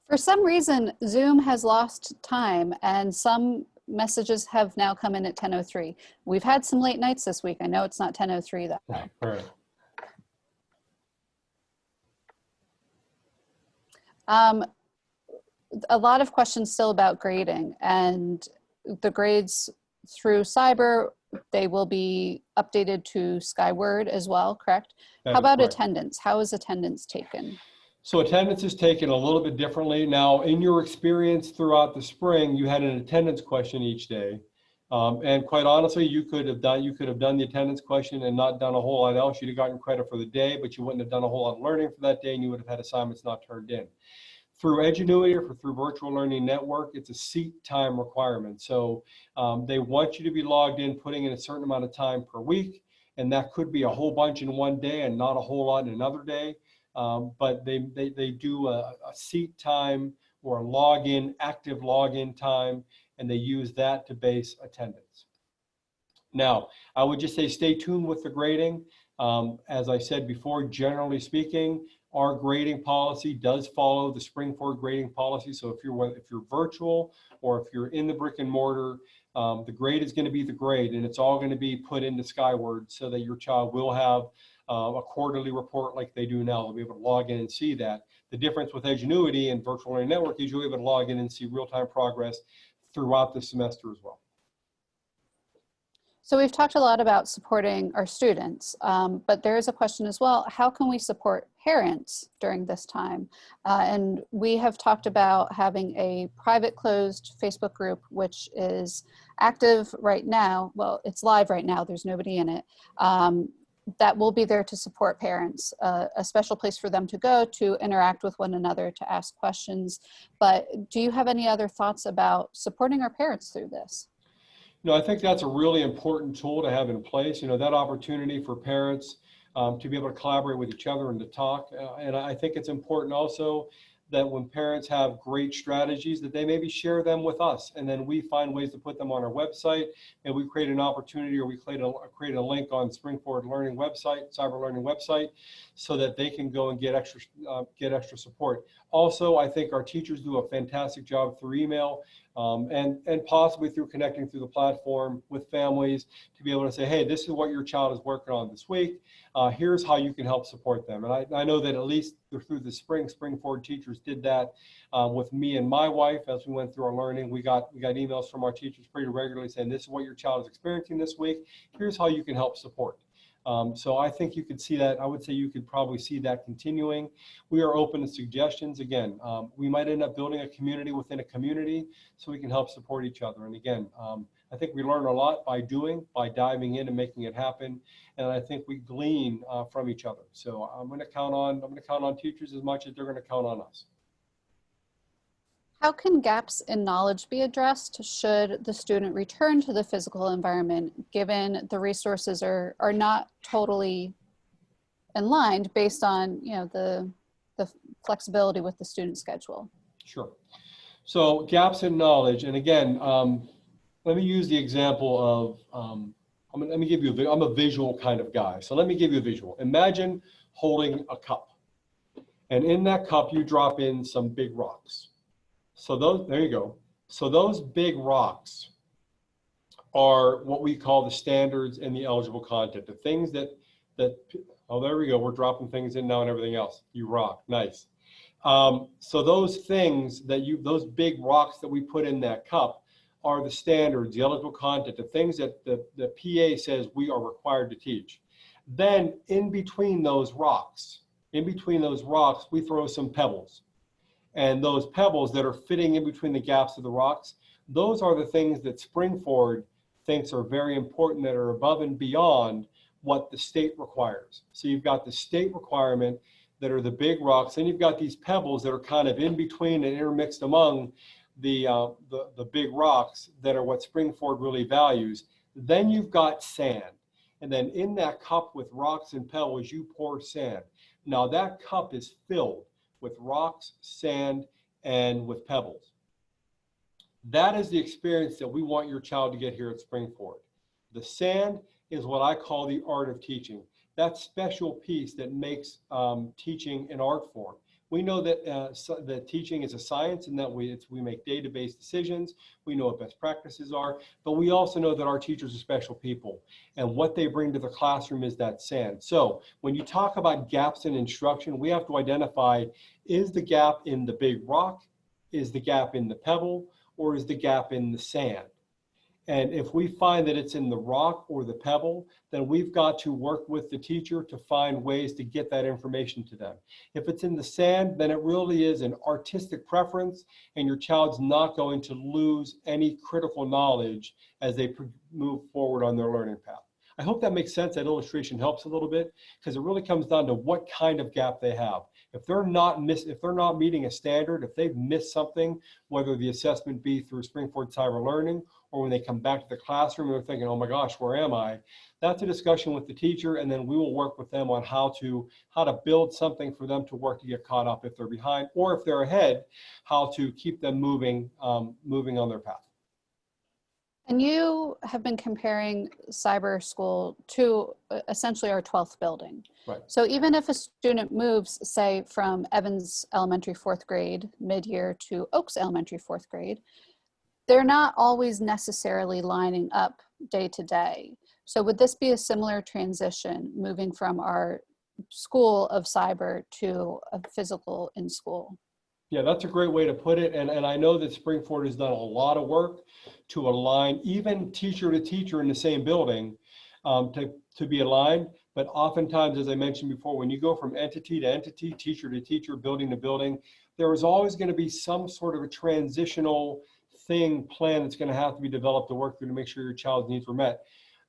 For some reason, Zoom has lost time, and some messages have now come in at 10:03. We've had some late nights this week. I know it's not 10:03 though. All right. A lot of questions still about grading, and the grades through cyber, they will be updated to Skyward as well, correct? How about attendance? How is attendance taken? So attendance is taken a little bit differently. Now, in your experience throughout the spring, you had an attendance question each day. And quite honestly, you could have done the attendance question and not done a whole lot else. You'd have gotten credit for the day, but you wouldn't have done a whole lot of learning for that day, and you would have had assignments not turned in. Through Edgenuity or through Virtual Learning Network, it's a seat time requirement. So they want you to be logged in, putting in a certain amount of time per week, and that could be a whole bunch in one day and not a whole lot in another day. But they do a seat time or a login, active login time, and they use that to base attendance. Now, I would just say stay tuned with the grading. As I said before, generally speaking, our grading policy does follow the Springford grading policy. So if you're virtual or if you're in the brick and mortar, the grade is going to be the grade, and it's all going to be put into Skyward so that your child will have a quarterly report like they do now. They'll be able to log in and see that. The difference with Edgenuity and Virtual Learning Network is you'll be able to log in and see real-time progress throughout the semester as well. So we've talked a lot about supporting our students, but there is a question as well, how can we support parents during this time? And we have talked about having a private closed Facebook group, which is active right now. Well, it's live right now, there's nobody in it. That will be there to support parents, a special place for them to go to interact with one another, to ask questions. But do you have any other thoughts about supporting our parents through this? No, I think that's a really important tool to have in place. You know, that opportunity for parents to be able to collaborate with each other and to talk. And I think it's important also that when parents have great strategies, that they maybe share them with us, and then we find ways to put them on our website, and we create an opportunity, or we create a link on Spring Forward Learning website, Cyber Learning website, so that they can go and get extra support. Also, I think our teachers do a fantastic job through email, and possibly through connecting through the platform with families to be able to say, hey, this is what your child is working on this week. Here's how you can help support them. And I know that at least through the Spring Forward teachers did that with me and my wife as we went through our learning. We got emails from our teachers pretty regularly saying, this is what your child is experiencing this week. Here's how you can help support. So I think you could see that. I would say you could probably see that continuing. We are open to suggestions. Again, we might end up building a community within a community so we can help support each other. And again, I think we learn a lot by diving in and making it happen. And I think we glean from each other. So I'm going to count on teachers as much as they're going to count on us. How can gaps in knowledge be addressed should the student return to the physical environment, given the resources are not totally aligned based on, you know, the flexibility with the student schedule? Sure. So gaps in knowledge, and again, let me use the example of, let me give you, I'm a visual kind of guy. So let me give you a visual. Imagine holding a cup, and in that cup you drop in some big rocks. So there you go. So those big rocks are what we call the standards and the eligible content, the things that, oh, there we go. We're dropping things in now and everything else. You rock, nice. So those things those big rocks that we put in that cup are the standards, the eligible content, the things that the PA says we are required to teach. Then in between those rocks, we throw some pebbles. And those pebbles that are fitting in between the gaps of the rocks, those are the things that Spring Forward thinks are very important, that are above and beyond what the state requires. So you've got the state requirement that are the big rocks, then you've got these pebbles that are kind of in between and intermixed among the big rocks that are what Spring Forward really values. Then you've got sand. And then in that cup with rocks and pebbles, you pour sand. Now that cup is filled with rocks, sand, and with pebbles. That is the experience that we want your child to get here at Spring Forward. The sand is what I call the art of teaching. That special piece that makes teaching an art form. We know that that teaching is a science, and that we make database decisions. We know what best practices are, but we also know that our teachers are special people, and what they bring to the classroom is that sand. So when you talk about gaps in instruction, we have to identify, is the gap in the big rock, is the gap in the pebble, or is the gap in the sand? And if we find that it's in the rock or the pebble, then we've got to work with the teacher to find ways to get that information to them. If it's in the sand, then it really is an artistic preference, and your child's not going to lose any critical knowledge as they move forward on their learning path. I hope that makes sense. That illustration helps a little bit, because it really comes down to what kind of gap they have. If they're not meeting a standard, if they've missed something, whether the assessment be through Spring Forward Cyber Learning, or when they come back to the classroom and they're thinking, oh my gosh, where am I? That's a discussion with the teacher, and then we will work with them on how to build something for them to work to get caught up if they're behind, or if they're ahead, how to keep them moving on their path. And you have been comparing cyber school to essentially our 12th building. Right. So even if a student moves, say, from Evans Elementary 4th grade mid-year to Oaks Elementary 4th grade, they're not always necessarily lining up day to day. So would this be a similar transition, moving from our school of cyber to a physical in school? Yeah, that's a great way to put it. And I know that Springford has done a lot of work to align even teacher to teacher in the same building to be aligned. But oftentimes, as I mentioned before, when you go from entity to entity, teacher to teacher, building to building, there is always going to be some sort of a transitional plan that's going to have to be developed to work through to make sure your child's needs were met.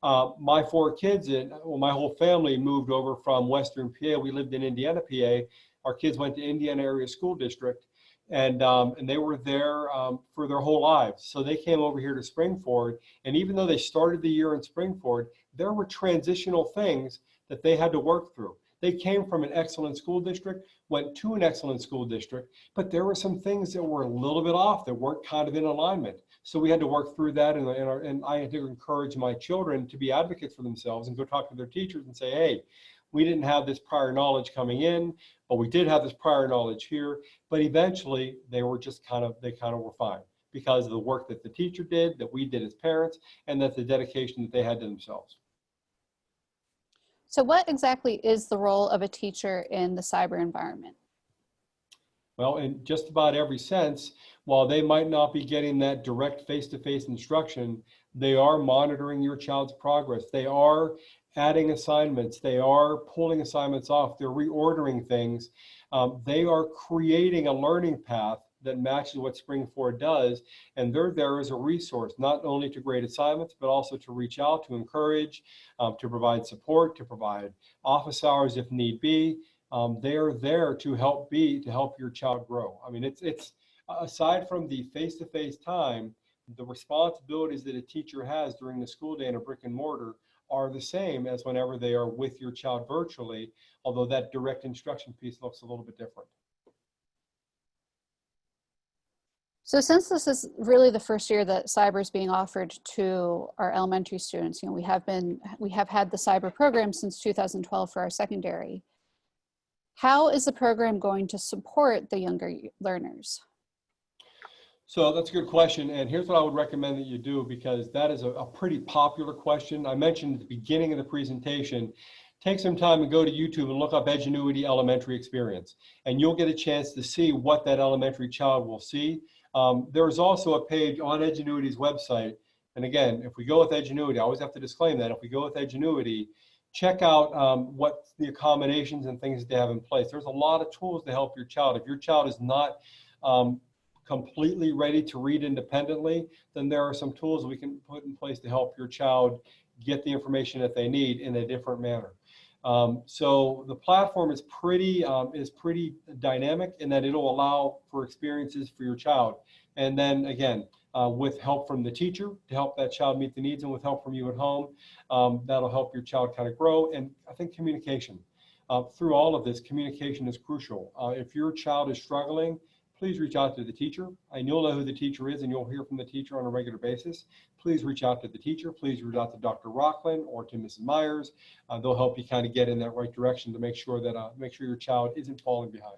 My 4 kids, my whole family moved over from Western PA. We lived in Indiana, PA. Our kids went to Indiana Area School District, and they were there for their whole lives. So they came over here to Springford, and even though they started the year in Springford, there were transitional things that they had to work through. They came from an excellent school district, went to an excellent school district, but there were some things that were a little bit off that weren't kind of in alignment. So we had to work through that, and I had to encourage my children to be advocates for themselves and go talk to their teachers and say, hey, we didn't have this prior knowledge coming in, but we did have this prior knowledge here. But eventually they were just they were fine because of the work that the teacher did, that we did as parents, and that the dedication that they had to themselves. So what exactly is the role of a teacher in the cyber environment? Well, in just about every sense, while they might not be getting that direct face-to-face instruction, they are monitoring your child's progress. They are adding assignments. They are pulling assignments off. They're reordering things. They are creating a learning path that matches what Springford does. And they're there as a resource, not only to grade assignments, but also to reach out, to encourage, to provide support, to provide office hours if need be. They are there to help your child grow. I mean, it's aside from the face-to-face time, the responsibilities that a teacher has during the school day in a brick and mortar are the same as whenever they are with your child virtually, although that direct instruction piece looks a little bit different. So since this is really the first year that cyber is being offered to our elementary students, we have had the cyber program since 2012 for our secondary. How is the program going to support the younger learners? So that's a good question. And here's what I would recommend that you do, because that is a pretty popular question. I mentioned at the beginning of the presentation, take some time and go to YouTube and look up Edgenuity Elementary Experience, and you'll get a chance to see what that elementary child will see. There's also a page on Edgenuity's website. And again, if we go with Edgenuity, I always have to disclaim that if we go with Edgenuity, check out what the accommodations and things that they have in place. There's a lot of tools to help your child. If your child is not completely ready to read independently, then there are some tools we can put in place to help your child get the information that they need in a different manner. So the platform is pretty dynamic in that it'll allow for experiences for your child. And then again, with help from the teacher to help that child meet the needs, and with help from you at home, that'll help your child kind of grow. And I think communication. Through all of this, communication is crucial. If your child is struggling, please reach out to the teacher. And you'll know who the teacher is, and you'll hear from the teacher on a regular basis. Please reach out to the teacher. Please reach out to Dr. Rockland or to Mrs. Myers. They'll help you kind of get in that right direction to make sure your child isn't falling behind.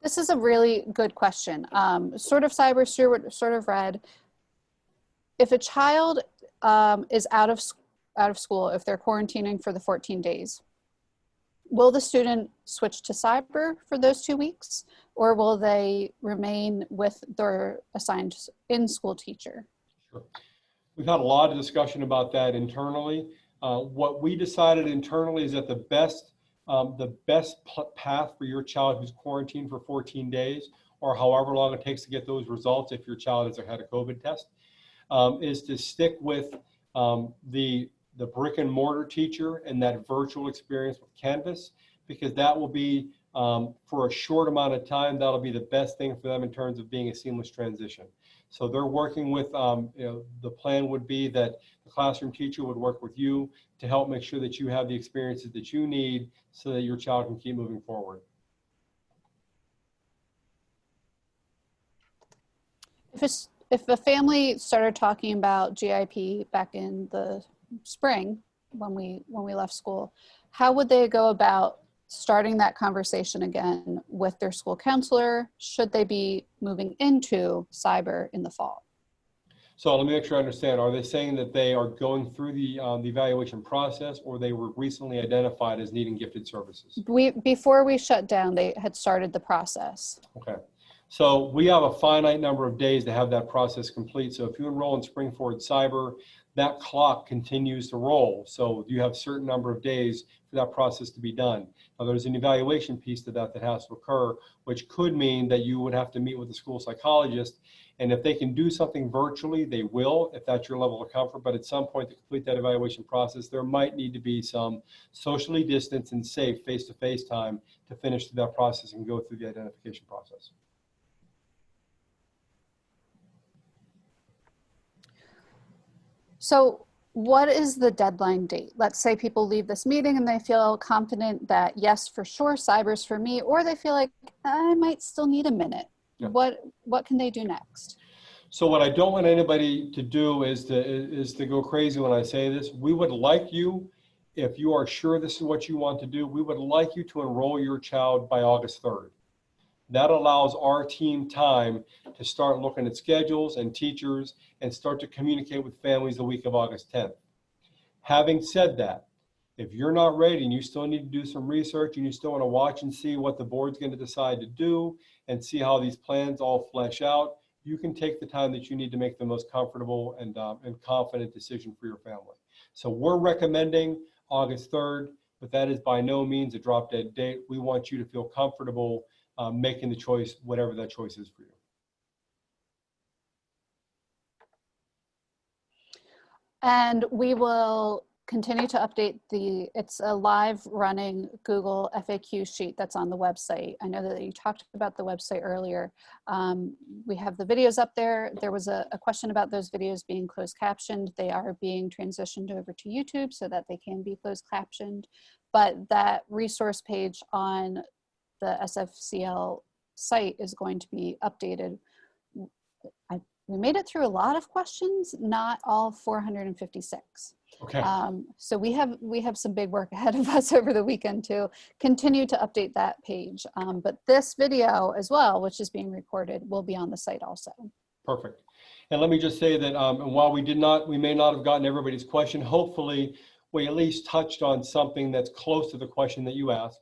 This is a really good question. Sort of cyber, sort of red. If a child is out of school, if they're quarantining for the 14 days, will the student switch to cyber for those 2 weeks, or will they remain with their assigned in-school teacher? Sure. We've had a lot of discussion about that internally. What we decided internally is that the best path for your child who's quarantined for 14 days, or however long it takes to get those results if your child has had a COVID test, is to stick with the brick and mortar teacher and that virtual experience with Canvas, because that will be, for a short amount of time, that'll be the best thing for them in terms of being a seamless transition. So they're working with, the plan would be that the classroom teacher would work with you to help make sure that you have the experiences that you need so that your child can keep moving forward. If a family started talking about GIP back in the spring when we left school, how would they go about starting that conversation again with their school counselor? Should they be moving into cyber in the fall? So let me make sure I understand. Are they saying that they are going through the evaluation process, or they were recently identified as needing gifted services? Before we shut down, they had started the process. Okay. So we have a finite number of days to have that process complete. So if you enroll in Spring Forward Cyber, that clock continues to roll. So you have a certain number of days for that process to be done. Now there's an evaluation piece to that that has to occur, which could mean that you would have to meet with the school psychologist. And if they can do something virtually, they will, if that's your level of comfort. But at some point to complete that evaluation process, there might need to be some socially distanced and safe face-to-face time to finish that process and go through the identification process. So what is the deadline date? Let's say people leave this meeting and they feel confident that yes, for sure, cyber's for me, or they feel like I might still need a minute. Yeah. What can they do next? So what I don't want anybody to do is to go crazy when I say this. We would like you, if you are sure this is what you want to do, we would like you to enroll your child by August 3rd. That allows our team time to start looking at schedules and teachers and start to communicate with families the week of August 10th. Having said that, if you're not ready and you still need to do some research and you still want to watch and see what the board's going to decide to do and see how these plans all flesh out, you can take the time that you need to make the most comfortable and confident decision for your family. So we're recommending August 3rd, but that is by no means a drop dead date. We want you to feel comfortable making the choice, whatever that choice is for you. And we will continue to update it's a live running Google FAQ sheet that's on the website. I know that you talked about the website earlier. We have the videos up there. There was a question about those videos being closed captioned. They are being transitioned over to YouTube so that they can be closed captioned. But that resource page on the SFCL site is going to be updated. We made it through a lot of questions, not all 456. Okay. So we have some big work ahead of us over the weekend to continue to update that page. But this video as well, which is being recorded, will be on the site also. Perfect. And let me just say that while we may not have gotten everybody's question, hopefully we at least touched on something that's close to the question that you asked.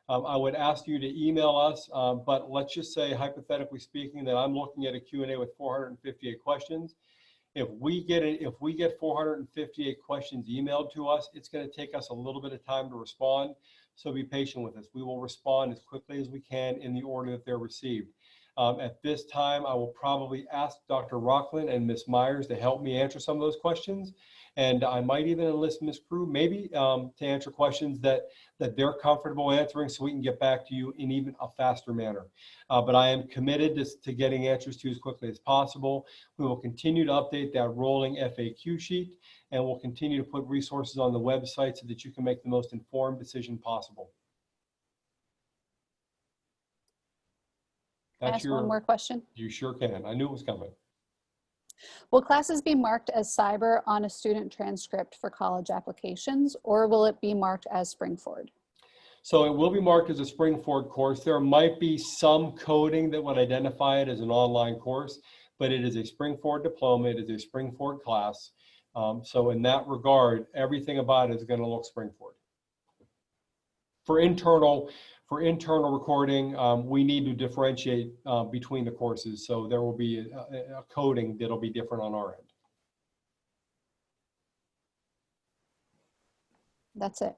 I would ask you to email us, but let's just say, hypothetically speaking, that I'm looking at a Q&A with 458 questions. If we get 458 questions emailed to us, it's going to take us a little bit of time to respond. So be patient with us. We will respond as quickly as we can in the order that they're received. At this time, I will probably ask Dr. Rockland and Ms. Myers to help me answer some of those questions. And I might even enlist Ms. Crew maybe to answer questions that they're comfortable answering so we can get back to you in even a faster manner. But I am committed to getting answers to you as quickly as possible. We will continue to update that rolling FAQ sheet, and we'll continue to put resources on the website so that you can make the most informed decision possible. Can I ask one more question? You sure can. I knew it was coming. Will classes be marked as cyber on a student transcript for college applications, or will it be marked as Spring Forward? So it will be marked as a Spring Forward course. There might be some coding that would identify it as an online course, but it is a Spring Forward diploma. It is a Spring Forward class. So in that regard, everything about it is going to look Spring Forward. For internal recording, we need to differentiate between the courses. So there will be a coding that'll be different on our end. That's it.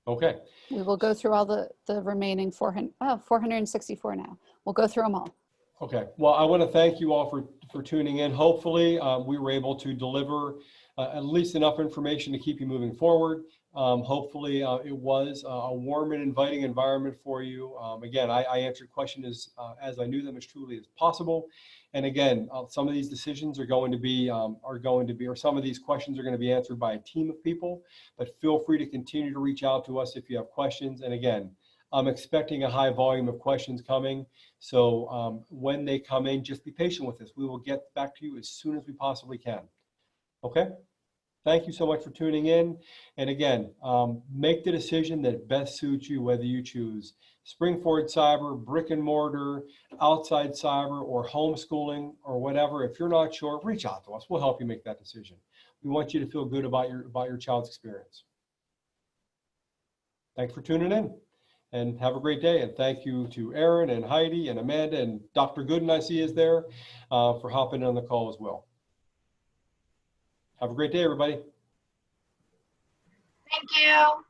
Okay. We will go through all the remaining 464 now. We'll go through them all. Okay. Well, I want to thank you all for tuning in. Hopefully, we were able to deliver at least enough information to keep you moving forward. Hopefully it was a warm and inviting environment for you. Again, I answered questions as I knew them as truly as possible. And again, some of these decisions are going to be, or some of these questions are going to be answered by a team of people, but feel free to continue to reach out to us if you have questions. And again, I'm expecting a high volume of questions coming. So when they come in, just be patient with us. We will get back to you as soon as we possibly can. Okay? Thank you so much for tuning in. And again, make the decision that best suits you, whether you choose Spring-Forward Cyber, brick and mortar, outside cyber, or homeschooling, or whatever. If you're not sure, reach out to us. We'll help you make that decision. We want you to feel good about your child's experience. Thanks for tuning in, and have a great day. And thank you to Aaron and Heidi and Amanda and Dr. Gooden, I see is there, for hopping on the call as well. Have a great day, everybody. Thank you.